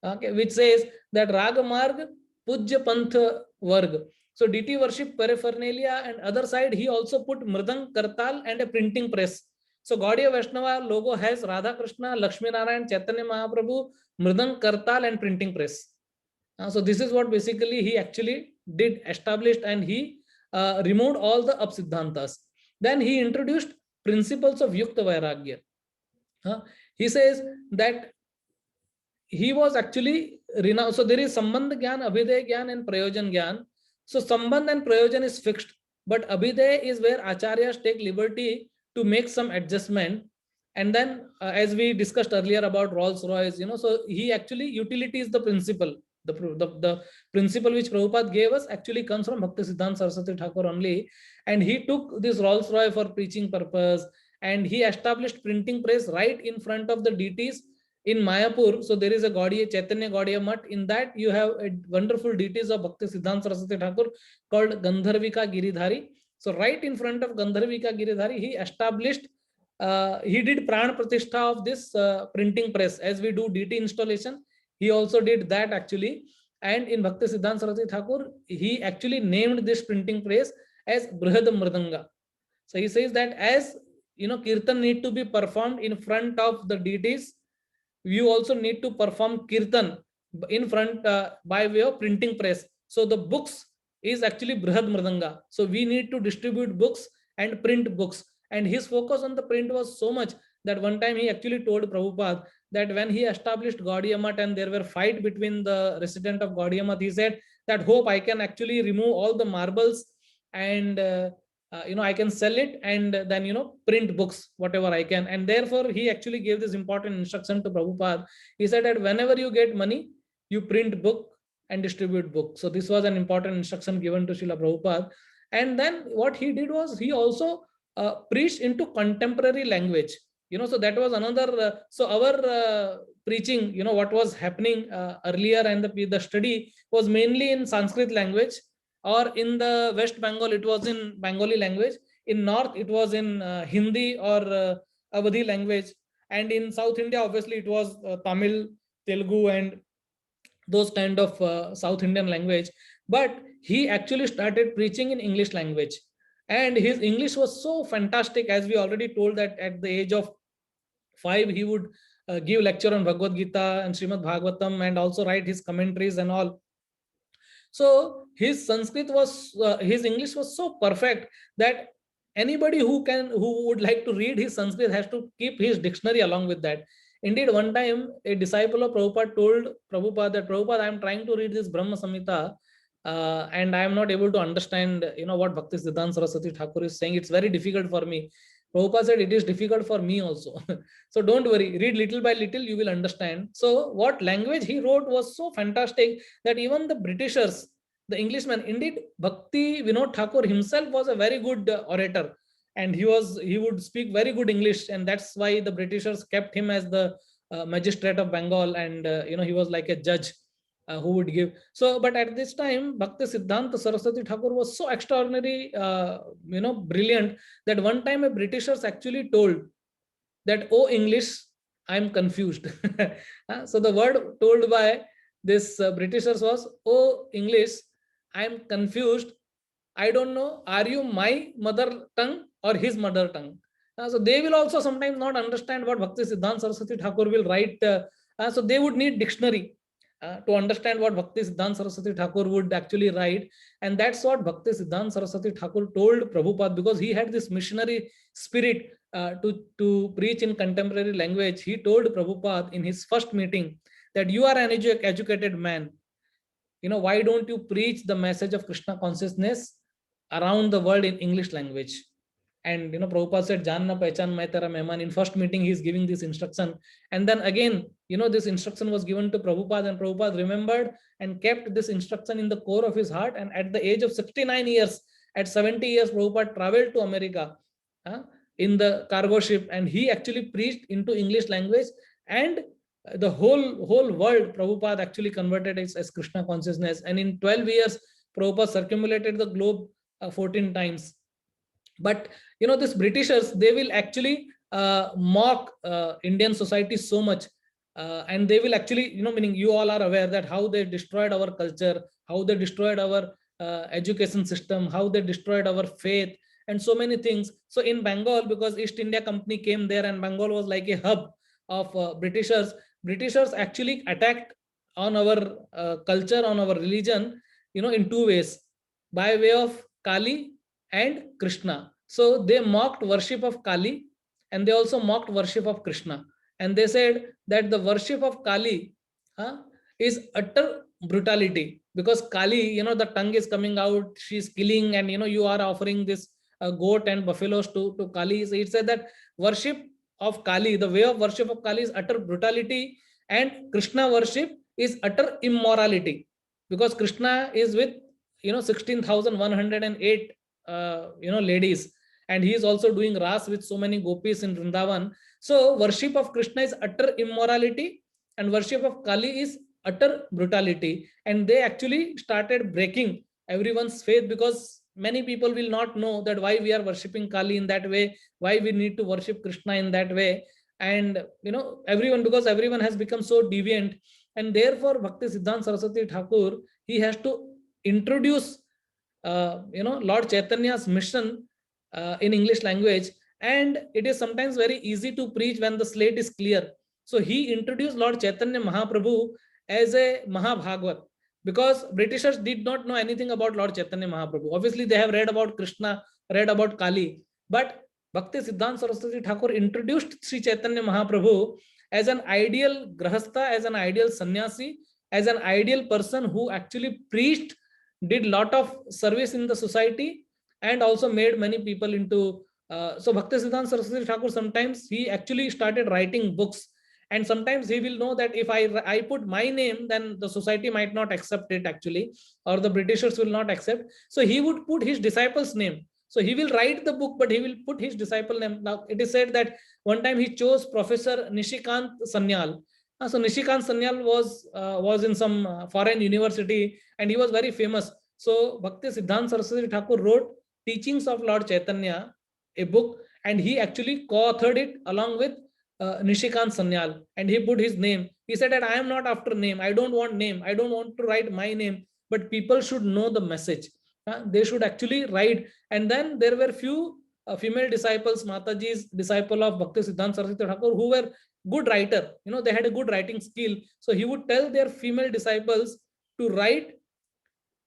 okay, which says that Raga Marg Pujya Panth Varg. So DT worship paraphernalia, and other side he also put Mridang, Kartal and a printing press. So Gaudiya Vaishnava logo has Radha Krishna, Lakshmi Narayan, Chaitanya Mahaprabhu, Mridang, Kartal and printing press. So this is what basically he actually did, established, and he removed all the Apsiddhantas. Then he introduced principles of Yukta Vairagya. He says that he was actually renowned. So there is Sambandh Gyan, Abhiday Gyan and Prayojan Gyan. So Sambandh and Prayojan is fixed, but Abhiday is where Acharyas take liberty to make some adjustment. And then as we discussed earlier about Rolls Royce, so he actually, utility is the principle. The principle which Prabhupada gave us actually comes from Bhaktisiddhanta Saraswati Thakur only. And he took this Rolls Royce for preaching purpose, and he established printing press right in front of the deities in Mayapur. So there is a Gaudiya, Chaitanya Gaudiya Math. In that you have a wonderful deities of Bhaktisiddhanta Saraswati Thakur called Gandharvika Giridhari. So right in front of Gandharvika Giridhari, he established, he did Pran Pratishtha of this printing press. As we do deity installation, he also did that actually. And in Bhaktisiddhanta Saraswati Thakur, he actually named this printing press as Brihad Mridanga. So he says that as Kirtan need to be performed in front of the deities, you also need to perform Kirtan in front by way of printing press. So the books is actually Brihad Mridanga. So we need to distribute books and print books. And his focus on the print was so much that one time he actually told Prabhupada that when he established Gaudiya Math and there were fight between the resident of Gaudiya Math, he said that hope I can actually remove all the marbles and I can sell it and then print books whatever I can. And therefore he actually gave this important instruction to Prabhupada. He said that whenever you get money, you print book and distribute book. So this was an important instruction given to Srila Prabhupada. And then what he did was he also preached into contemporary language. So that was another. So our preaching, what was happening earlier, and the study was mainly in Sanskrit language, or in the West Bengal it was in Bengali language. In North it was in Hindi or Awadhi language, and in South India obviously it was Tamil, Telugu, and those kind of South Indian language. But he actually started preaching in English language, and his English was so fantastic. As we already told that at the age of 5 he would give lecture on Bhagavad Gita and Srimad Bhagavatam, and also write his commentaries and all. So his Sanskrit was, his English was so perfect that anybody who would like to read his Sanskrit has to keep his dictionary along with that. Indeed, one time a disciple of Prabhupada told Prabhupada that, Prabhupada, I am trying to read this Brahma Samhita and I am not able to understand what Bhaktisiddhanta Saraswati Thakur is saying. It's very difficult for me. Prabhupada said, it is difficult for me also. So don't worry, read little by little, you will understand. So what language he wrote was so fantastic that even the Britishers, the Englishmen, indeed, Bhakti Vinod Thakur himself was a very good orator, and he would speak very good English, and that's why the Britishers kept him as the magistrate of Bengal, and he was like a judge who would give. So, but at this time, Bhaktisiddhanta Saraswati Thakur was so extraordinary, brilliant, that one time a Britishers actually told that, oh English, I'm confused. So the word told by this Britishers was, oh English, I'm confused. I don't know, are you my mother tongue or his mother tongue? So they will also sometimes not understand what Bhaktisiddhanta Saraswati Thakur will write. So they would need dictionary to understand what Bhaktisiddhanta Saraswati Thakur would actually write. And that's what Bhaktisiddhanta Saraswati Thakur told Prabhupada, because he had this missionary spirit to preach in contemporary language. He told Prabhupada in his first meeting that you are an educated man. Why don't you preach the message of Krishna consciousness around the world in English language? And Prabhupada said, Janna Pehchan Main Tera Mehman. In first meeting, he is giving this instruction. And then again, this instruction was given to Prabhupada, and Prabhupada remembered and kept this instruction in the core of his heart. And at the age of 69 years, At 70 years, Prabhupada traveled to America in the cargo ship, and he actually preached into English language, and the whole world, Prabhupada actually converted as Krishna consciousness. And in 12 years, Prabhupada circumambulated the globe 14 times. But this Britishers, they will actually mock Indian society so much, and they will actually, meaning you all are aware that how they destroyed our culture, how they destroyed our education system, how they destroyed our faith, and so many things. So in Bengal, because East India Company came there, and Bengal was like a hub of Britishers actually attacked on our culture, on our religion, in two ways: by way of Kali and Krishna. So they mocked worship of Kali, and they also mocked worship of Krishna. And they said that the worship of Kali is utter brutality, because Kali, the tongue is coming out, she's killing, and you are offering this goat and buffaloes to Kali. So it said that worship of Kali, the way of worship of Kali is utter brutality, and Krishna worship is utter immorality, because Krishna is with 16,108 ladies, and he is also doing ras with so many gopis in Vrindavan. So worship of Krishna is utter immorality, and worship of Kali is utter brutality. And they actually started breaking everyone's faith, because many people will not know that why we are worshipping Kali in that way, why we need to worship Krishna in that way. And because everyone has become so deviant, and therefore Bhakti Siddhanta Saraswati Thakur, he has to introduce Lord Chaitanya's mission in English language. And it is sometimes very easy to preach when the slate is clear. So he introduced Lord Chaitanya Mahaprabhu as a Mahabhagavad, because Britishers did not know anything about Lord Chaitanya Mahaprabhu. Obviously, they have read about Krishna, read about Kali, but Bhakti Siddhanta Saraswati Thakur introduced Sri Chaitanya Mahaprabhu as an ideal grahastha, as an ideal sannyasi, as an ideal person who actually preached, did lot of service in the society, and also made many people into so Bhakti Siddhanta Saraswati Thakur, sometimes he actually started writing books, and sometimes he will know that if I put my name, then the society might not accept it actually, or the Britishers will not accept. So he would put his disciple's name. So he will write the book, but he will put his disciple name. Now it is said that one time he chose Professor Nishikant Sanyal. So Nishikant Sanyal was in some foreign university, and he was very famous. So Bhakti Siddhanta Saraswati Thakur wrote Teachings of Lord Chaitanya, a book, and he actually co-authored it along with Nishikant Sanyal, and he put his name. He said that I am not after name. I don't want name. I don't want to write my name, but people should know the message. They should actually write. And then there were few female disciples, Mataji's disciple of Bhakti Siddhanta Saraswati Thakur, who were good writer. They had a good writing skill. So he would tell their female disciples to write,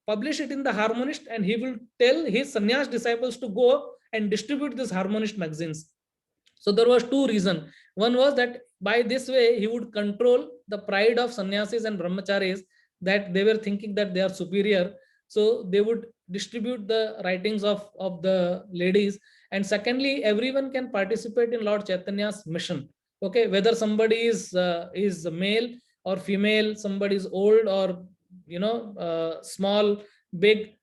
publish it in the Harmonist, and he will tell his sannyas disciples to go and distribute these Harmonist magazines. So there was two reasons. One was that by this way he would control the pride of sannyasis and brahmacharis, that they were thinking that they are superior. So they would distribute the writings of the ladies. And secondly, everyone can participate in Lord Chaitanya's mission. Okay, whether somebody is male or female, somebody is old or small, big,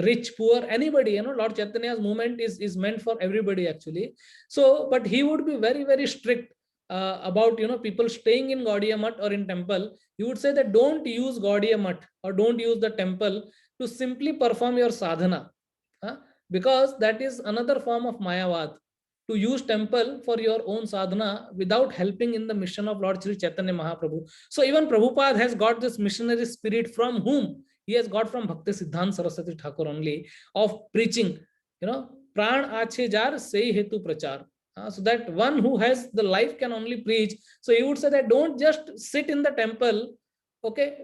rich, poor, anybody, Lord Chaitanya's movement is meant for everybody actually. So, but he would be very, very strict about people staying in Gaudiya Math or in temple. He would say that don't use Gaudiya Math or don't use the temple to simply perform your sadhana, because that is another form of Mayavad, to use temple for your own sadhana without helping in the mission of Lord Sri Chaitanya Mahaprabhu. So even Prabhupada has got this missionary spirit from whom? He has got from Bhakti Siddhanta Saraswati Thakur only, of preaching, pran ache jar sei hetu prachar. So that one who has the life can only preach. So he would say that don't just sit in the temple, okay,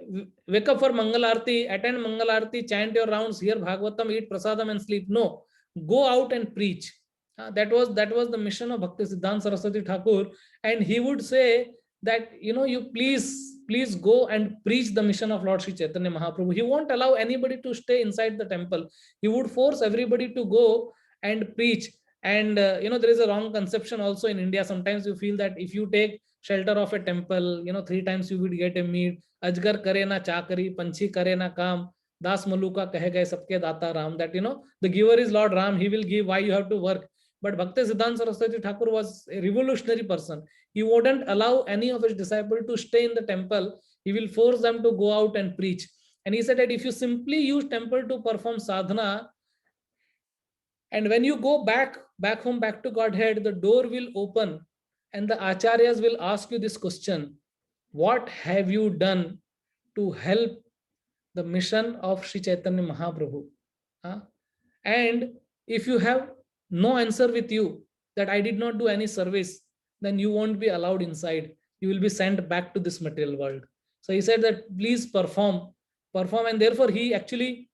wake up for Mangal Arti, attend Mangal Arti, chant your rounds, hear Bhagavatam, eat prasadam and sleep. No, go out and preach. That was the mission of Bhakti Siddhanta Saraswati Thakur. And he would say that, you please go and preach the mission of Lord Sri Chaitanya Mahaprabhu. He won't allow anybody to stay inside the temple. He would force everybody to go and preach. And there is a wrong conception also in India. Sometimes you feel that if you take shelter of a temple, 3 times you would get a meat. Ajgar kare na chakari, panchi kare na kam. Das Maluka kahe gaye sabke data Ram, that the giver is Lord Ram, he will give, why you have to work. But Bhakti Siddhanta Saraswati Thakur was a revolutionary person. He wouldn't allow any of his disciples to stay in the temple. He will force them to go out and preach. And he said that if you simply use temple to perform sadhana, and when you go back home, back to Godhead, the door will open and the acharyas will ask you this question: what have you done to help the mission of Sri Chaitanya Mahaprabhu? Huh? And if you have no answer with you that I did not do any service, then you won't be allowed inside. You will be sent back to this material world. So he said that please perform, and therefore he actually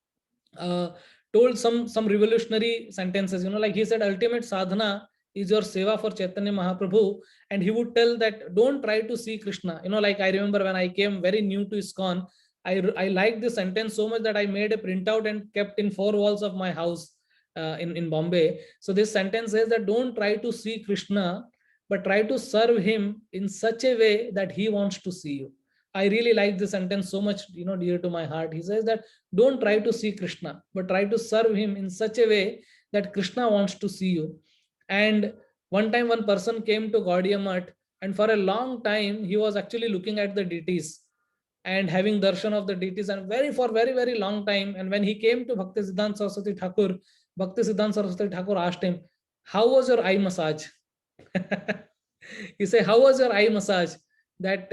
uh, told some revolutionary sentences. Like he said, ultimate sadhana is your seva for Chaitanya Mahaprabhu, and he would tell that don't try to see Krishna. Like I remember when I came very new to ISKCON, I liked this sentence so much that I made a printout and kept in 4 walls of my house in Bombay. So this sentence says that don't try to see Krishna, but try to serve him in such a way that he wants to see you. I really like this sentence so much, dear to my heart. He says that don't try to see Krishna, but try to serve him in such a way that Krishna wants to see you. And one time, one person came to Gaudiya Math, and for a long time, he was actually looking at the deities and having darshan of the deities, and for very long time. And when he came to Bhakti Siddhanta Saraswati Thakur, Bhakti Siddhanta Saraswati Thakur asked him, "How was your eye massage?" He said, "How was your eye massage?" That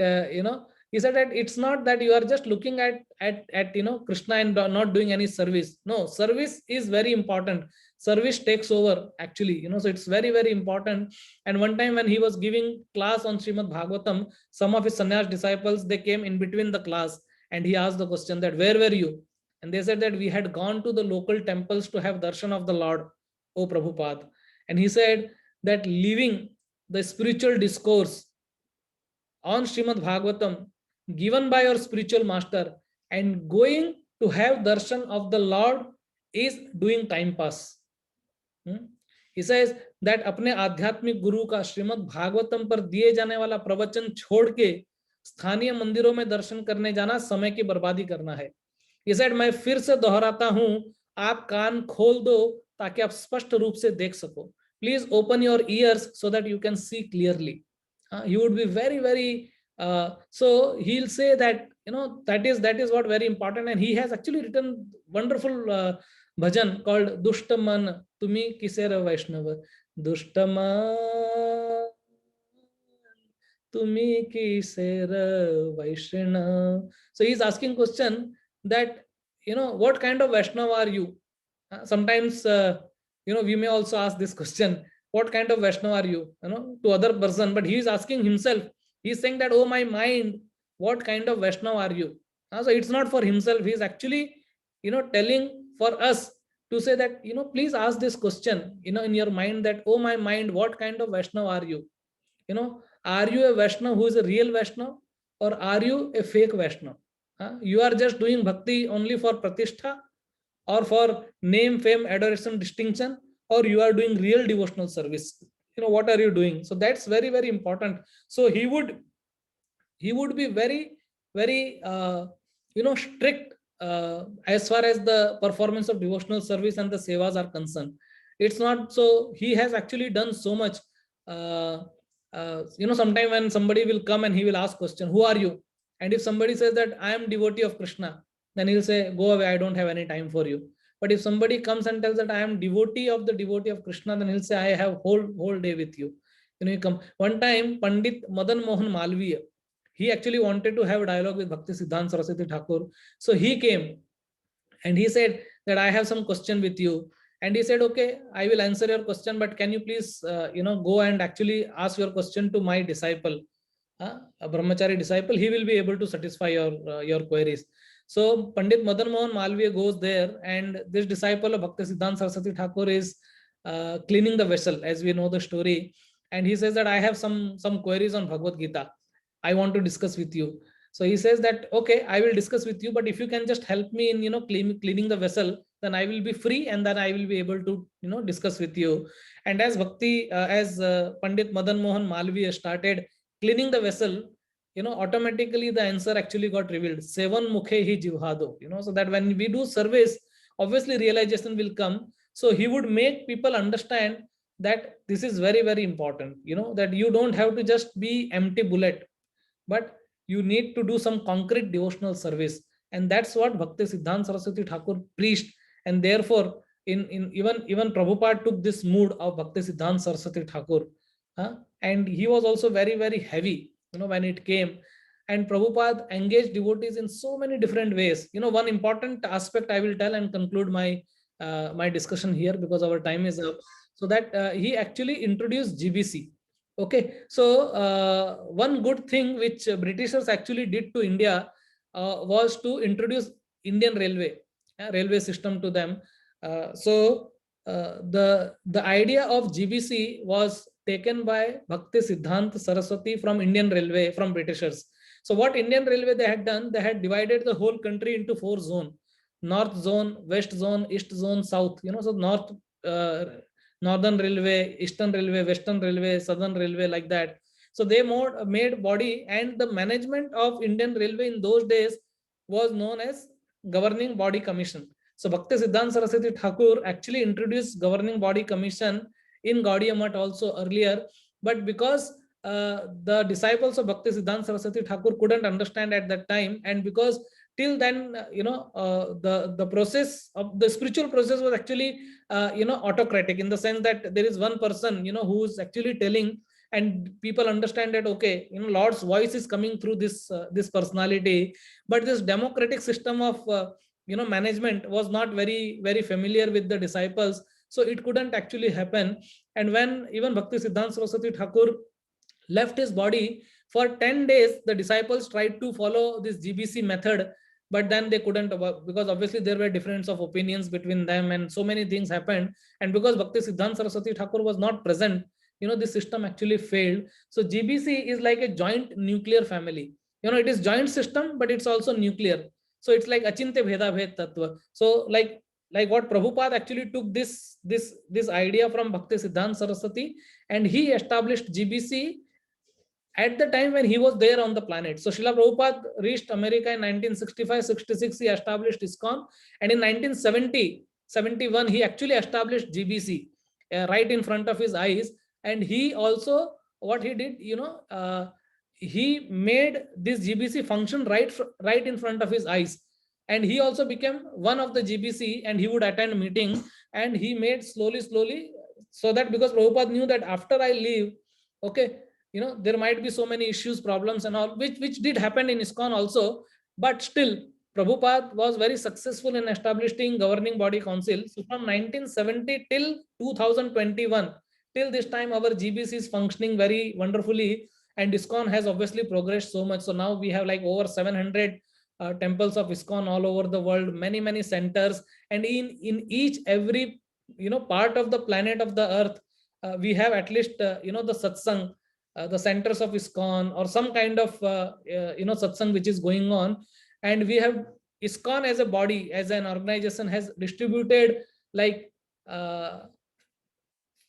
he said that it's not that you are just looking at Krishna and not doing any service. No, service is very important. Service takes over actually, so it's very important. And one time when he was giving class on Srimad Bhagavatam, some of his sannyas disciples, they came in between the class, and he asked the question that where were you? And they said that we had gone to the local temples to have darshan of the Lord, O Prabhupada. And he said that leaving the spiritual discourse on Srimad Bhagavatam given by your spiritual master and going to have darshan of the Lord is doing time pass. He says that अपने आध्यात्मिक गुरु का श्रीमद् भागवतम पर दिए जाने वाला प्रवचन छोड़ के स्थानीय मंदिरों में दर्शन करने जाना समय की बर्बादी करना है. He said, मैं फिर से दोहराता हूं, आप कान खोल दो ताकि आप स्पष्ट रूप से देख सको. Please open your ears so that you can see clearly. He would be very so he'll say that that is what very important. And he has actually written wonderful bhajan called Dushtaman Tumi Kisera Vaishnava. Dushtaman Tumi Kisera Vaishnava. So he's asking question that what kind of Vaishnava are you? Sometimes we may also ask this question, what kind of Vaishnava are you, to other person, but he is asking himself. He is saying that, oh my mind, what kind of Vaishnava are you? So it's not for himself. He is actually telling for us to say that please ask this question in your mind, that, oh my mind, what kind of Vaishnava are you? Are you a Vaishnava who is a real Vaishnava, or are you a fake Vaishnava? You are just doing bhakti only for pratishtha, or for name, fame, adoration, distinction, or you are doing real devotional service. What are you doing? So that's very important. So he would be very strict as far as the performance of devotional service and the sevas are concerned. It's not so. He has actually done so much. Sometime when somebody will come and he will ask question, who are you? And if somebody says that I am devotee of Krishna, then he'll say, go away, I don't have any time for you. But if somebody comes and tells that I am devotee of Krishna, then he'll say, I have whole day with you. You come. One time, Pandit Madan Mohan Malviya, he actually wanted to have a dialogue with Bhakti Siddhanta Saraswati Thakur. So he came and he said that I have some question with you. And he said, okay, I will answer your question, but can you please, go and actually ask your question to my disciple, a brahmachari disciple. He will be able to satisfy your queries. So Pandit Madan Mohan Malviya goes there, and this disciple of Bhakti Siddhanta Saraswati Thakur is cleaning the vessel, as we know the story. And he says that I have some queries on Bhagavad Gita. I want to discuss with you. So he says that, okay, I will discuss with you, but if you can just help me in, cleaning the vessel, then I will be free, and then I will be able to, discuss with you. And as Pandit Madan Mohan Malviya started cleaning the vessel, automatically the answer actually got revealed. Sevan mukhe hi jivhado, so that when we do service, obviously realization will come. So he would make people understand that this is very, very important, that you don't have to just be empty bullet, but you need to do some concrete devotional service. And that's what Bhakti Siddhanta Saraswati Thakur preached. And therefore, in even Prabhupada took this mood of Bhakti Siddhanta Saraswati Thakur. And he was also very, very heavy, when it came. And Prabhupada engaged devotees in so many different ways. One important aspect I will tell and conclude my discussion here, because our time is up. So that he actually introduced GBC. Okay, so one good thing which Britishers actually did to India was to introduce Indian railway system to them. The idea of GBC was taken by Bhakti Siddhanta Saraswati from Indian Railway, from Britishers. So what Indian Railway they had done, they had divided the whole country into 4 zones: North Zone, West Zone, East Zone, South. So North, Northern Railway, Eastern Railway, Western Railway, Southern Railway, like that. So they made body, and the management of Indian Railway in those days was known as Governing Body Commission. So Bhakti Siddhanta Saraswati Thakur actually introduced Governing Body Commission in Gaudiya Math also earlier, but because the disciples of Bhakti Siddhanta Saraswati Thakur couldn't understand at that time, and because till then, the process of the spiritual process was actually, autocratic, in the sense that there is one person, who is actually telling, and people understand that, okay, Lord's voice is coming through this personality. But this democratic system of management was not very, very familiar with the disciples, so it couldn't actually happen. And when even Bhakti Siddhanta Saraswati Thakur left his body, for 10 days the disciples tried to follow this GBC method, but then they couldn't, because obviously there were difference of opinions between them, and so many things happened. And because Bhakti Siddhanta Saraswati Thakur was not present, this system actually failed. So GBC is like a joint nuclear family. It is joint system, but it's also nuclear. So it's like achinte bheda bhed tattva. So like what Prabhupada actually took this idea from Bhakti Siddhanta Saraswati, and he established GBC at the time when he was there on the planet. So Srila Prabhupada reached America in 1965-66. He established ISKCON, and in 1970-71 he actually established GBC right in front of his eyes. And he also, what he did, he made this GBC function right in front of his eyes. And he also became one of the GBC, and he would attend meeting, and he made slowly, so that, because Prabhupada knew that after I leave, okay, there might be so many issues, problems and all, which did happen in ISKCON also, but still Prabhupada was very successful in establishing Governing Body Council. So from 1970 till 2021, till this time, our GBC is functioning very wonderfully, and ISKCON has obviously progressed so much. So now we have like over 700 temples of ISKCON all over the world, many centers, and in each every part of the planet of the earth, we have at least the satsang, the centers of ISKCON, or some kind of satsang which is going on. And we have ISKCON as a body, as an organization, has distributed like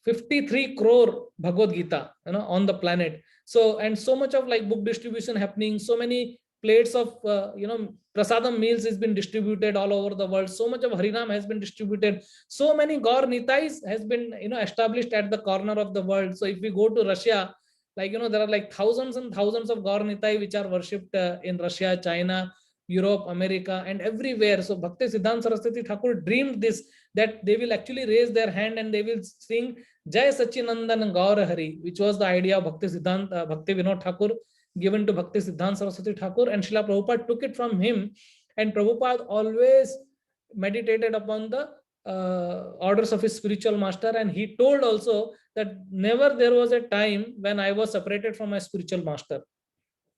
53 crore Bhagavad Gita on the planet. So, and so much of like book distribution happening, so many plates of prasadam meals has been distributed all over the world, so much of Harinam has been distributed, so many Gaur Nitais has been established at the corner of the world. So if we go to Russia, like there are like thousands and thousands of Gaur Nitai which are worshipped in Russia, China, Europe, America, and everywhere. So Bhakti Siddhanta Saraswati Thakur dreamed this, that they will actually raise their hand and they will sing Jai Sachinandan Gaur Hari, which was the idea of Bhakti Siddhanta, Bhakti Vinod Thakur, given to Bhakti Siddhanta Saraswati Thakur, and Srila Prabhupada took it from him. And Prabhupada always meditated upon the orders of his spiritual master, and he told also that never there was a time when I was separated from my spiritual master.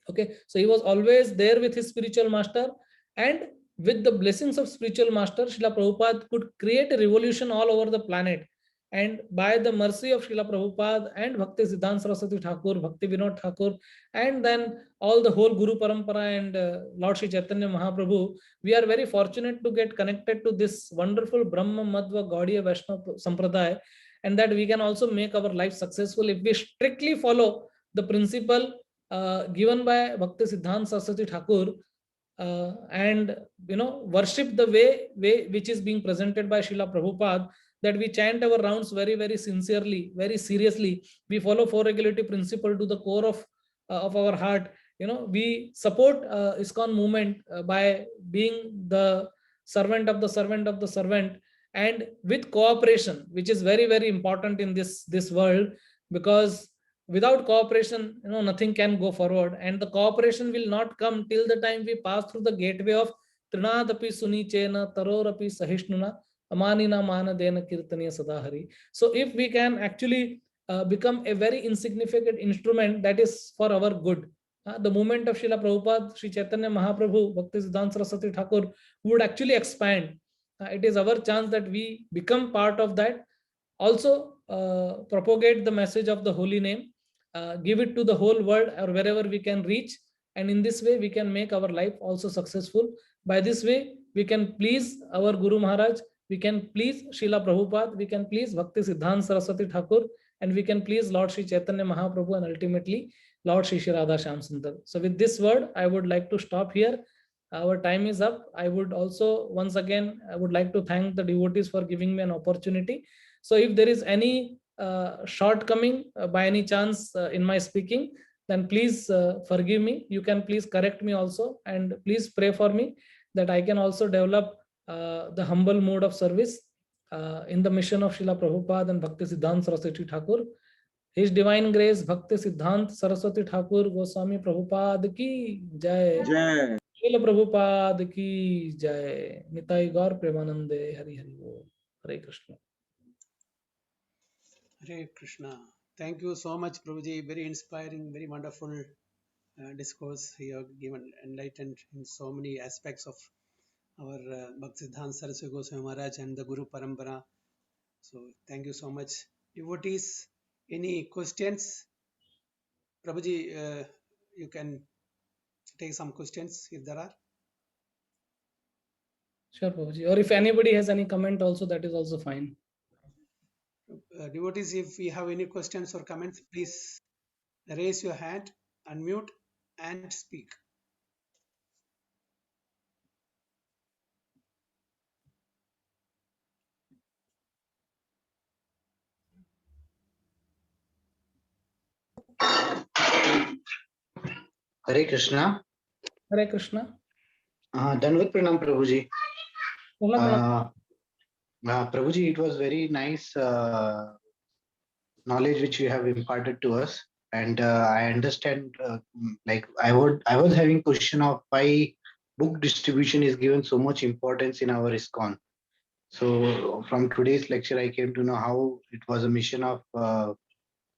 Okay, so he was always there with his spiritual master, and with the blessings of spiritual master, Srila Prabhupada could create a revolution all over the planet. And by the mercy of Srila Prabhupada and Bhakti Siddhanta Saraswati Thakur, Bhakti Vinod Thakur, and then all the whole Guru Parampara and Lord Sri Chaitanya Mahaprabhu, we are very fortunate to get connected to this wonderful Brahma Madhva Gaudiya Vaishnava Sampradaya, and that we can also make our life successful if we strictly follow the principle given by Bhakti Siddhanta Saraswati Thakur, and worship the way which is being presented by Srila Prabhupada, that we chant our rounds very sincerely, very seriously. We follow four regulative principle to the core of our heart. We support ISKCON movement by being the servant of the servant of the servant, and with cooperation, which is very important in this world, because without cooperation, nothing can go forward, and the cooperation will not come till the time we pass through the gateway of Trinadapi Sunichena Tarorapi Sahishnuna Amanina Manadena Kirtaniya Sadahari. So if we can actually become a very insignificant instrument that is for our good, the movement of Srila Prabhupada, Sri Chaitanya Mahaprabhu, Bhakti Siddhanta Saraswati Thakur would actually expand. It is our chance that we become part of that. Also propagate the message of the holy name, give it to the whole world or wherever we can reach, and in this way we can make our life also successful. By this way we can please our Guru Maharaj, we can please Srila Prabhupada, we can please Bhakti Siddhanta Saraswati Thakur, and we can please Lord Sri Chaitanya Mahaprabhu, and ultimately Lord Sri Radha Shyam Sundar. So with this word I would like to stop here. Our time is up. I would also once again I would like to thank the devotees for giving me an opportunity. So if there is any shortcoming by any chance in my speaking, then please forgive me. You can please correct me also, and please pray for me that I can also develop the humble mode of service in the mission of Srila Prabhupada and Bhakti Siddhanta Saraswati Thakur. His Divine Grace Bhakti Siddhanta Saraswati Thakur Goswami Prabhupada ki jai. Jai. Srila Prabhupada ki jai. Nitai Gaur Premanande. Hari Hari Bol. Hare Krishna. Hare Krishna. Thank you so much, Prabhuji. Very inspiring, very wonderful discourse. You have given enlightened in so many aspects of our Bhakti Siddhanta Saraswati Goswami Maharaj and the Guru Parampara. So thank you so much. Devotees, any questions? Prabhuji, you can take some questions if there are. Sure, Prabhuji. Or if anybody has any comment also, that is also fine. Devotees, if you have any questions or comments, please raise your hand, unmute and speak. Hare Krishna. Hare Krishna. Danvat Pranam, Prabhuji. Prabhuji, it was very nice knowledge which you have imparted to us, and I understand. I was having question of why book distribution is given so much importance in our ISKCON. So from today's lecture, I came to know how it was a mission of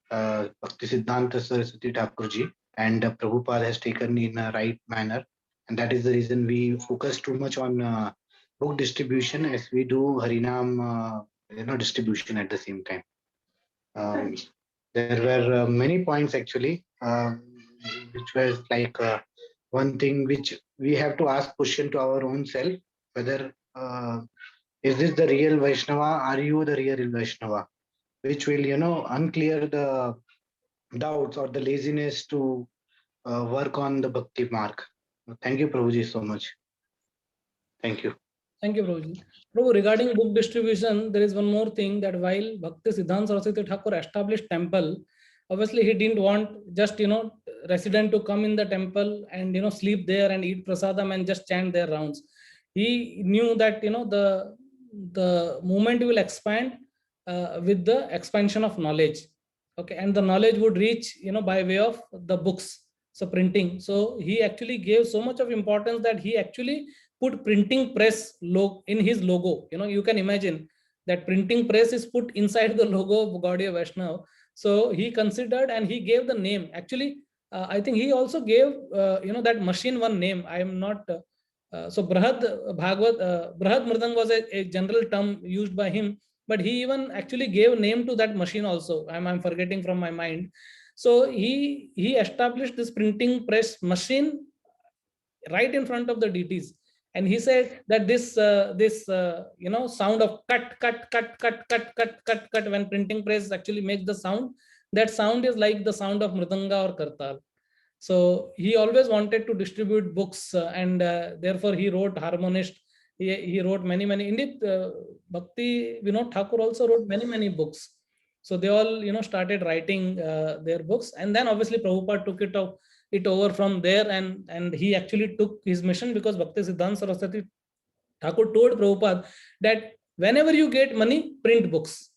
Bhakti Siddhanta Saraswati Thakurji, and Prabhupada has taken in a right manner, and that is the reason we focus too much on book distribution as we do Harinam distribution at the same time. There were many points actually, which was like one thing which we have to ask question to our own self, whether is this the real Vaishnava? Are you the real Vaishnava? Which will, unclear the doubts or the laziness to work on the bhakti mark. Thank you, Prabhuji, so much. Thank you. Thank you, Prabhuji. Prabhu, regarding book distribution, there is one more thing, that while Bhakti Siddhanta Saraswati Thakur established temple, obviously he didn't want just, resident to come in the temple and, sleep there and eat prasadam and just chant their rounds. He knew that, the movement will expand with the expansion of knowledge. Okay, and the knowledge would reach, by way of the books, so printing. So he actually gave so much of importance that he actually put printing press in his logo. You can imagine that printing press is put inside the logo of Gaudiya Vaishnava. So he considered and he gave the name. Actually, I think he also gave, that machine one name. I am not. So Brahad Bhagavad, Brahad Mridang was a general term used by him, but he even actually gave name to that machine also. I'm forgetting from my mind. So he established this printing press machine right in front of the deities, and he said that this sound of cut when printing press actually makes the sound, that sound is like the sound of mridanga or kartal. So he always wanted to distribute books, and therefore he wrote Harmonist. He wrote many. Indeed, Bhakti Vinod Thakur also wrote many books. So they all, started writing their books, and then obviously Prabhupada took it over from there, and he actually took his mission, because Bhakti Siddhanta Saraswati Thakur told Prabhupada that whenever you get money, print books.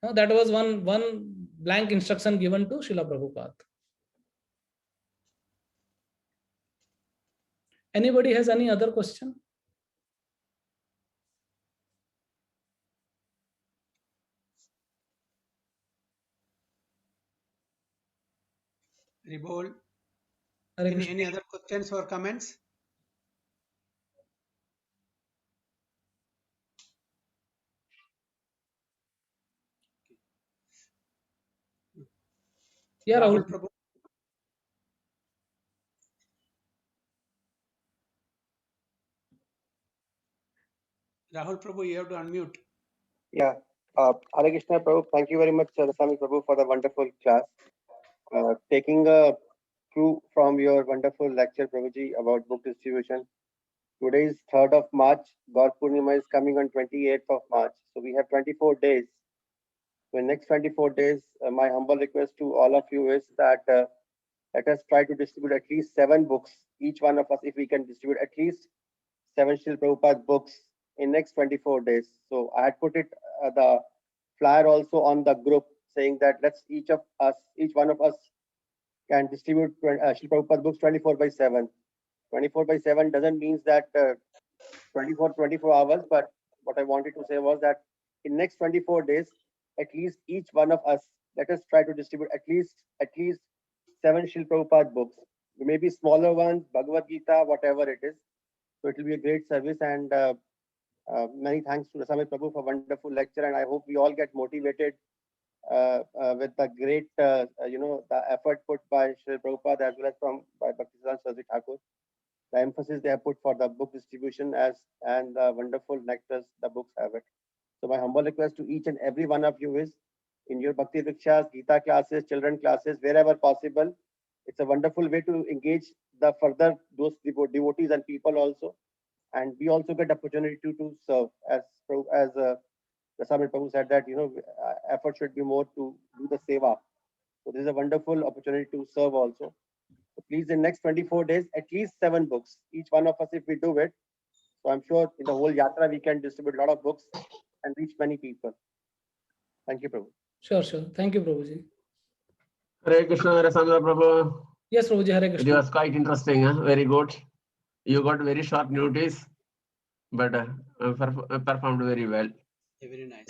That was one blank instruction given to Srila Prabhupada. Anybody has any other question? Ribol, Hare Krishna. any other questions or comments? Yeah, Rahul Rahul. Prabhu. Rahul Prabhu, you have to unmute. Yeah. Hare Krishna Prabhu, thank you very much, Swami Prabhu, for the wonderful class. Taking a clue from your wonderful lecture, Prabhuji, about book distribution. Today is 3rd of March. God Purnima is coming on 28th of March. So we have 24 days. So in next 24 days, my humble request to all of you is that let us try to distribute at least 7 books. Each one of us, if we can distribute at least 7 Srila Prabhupada books in next 24 days. So I had put it, the flyer also on the group, saying that let's each one of us can distribute Srila Prabhupada books 24/7. 24/7 doesn't mean that 24 hours, but what I wanted to say was that in next 24 days, at least each one of us, let us try to distribute at least 7 Srila Prabhupada books. Maybe smaller ones, Bhagavad Gita, whatever it is. So it will be a great service, and many thanks to Swami Prabhu for wonderful lecture, and I hope we all get motivated with the great, the effort put by Sri Prabhupada as well as by Bhaktisiddhanta Saraswati Thakur. The emphasis they have put for the book distribution and the wonderful nectars the books have it. So my humble request to each and every one of you is, in your Bhakti Vrikshas, Gita classes, children classes, wherever possible, it's a wonderful way to engage the further those devotees and people also, and we also get opportunity to serve, as the Swami Prabhu said that effort should be more to do the seva. So this is a wonderful opportunity to serve also. So please, in next 24 days, at least 7 books. Each one of us, if we do it, so I'm sure in the whole yatra we can distribute a lot of books and reach many people. Thank you, Prabhu. Sure. Thank you, Prabhuji. Hare Krishna, Hare Swami Prabhu. Yes, Prabhuji, Hare It Krishna. was quite interesting, very good. You got very short notice, but performed very well. Very nice.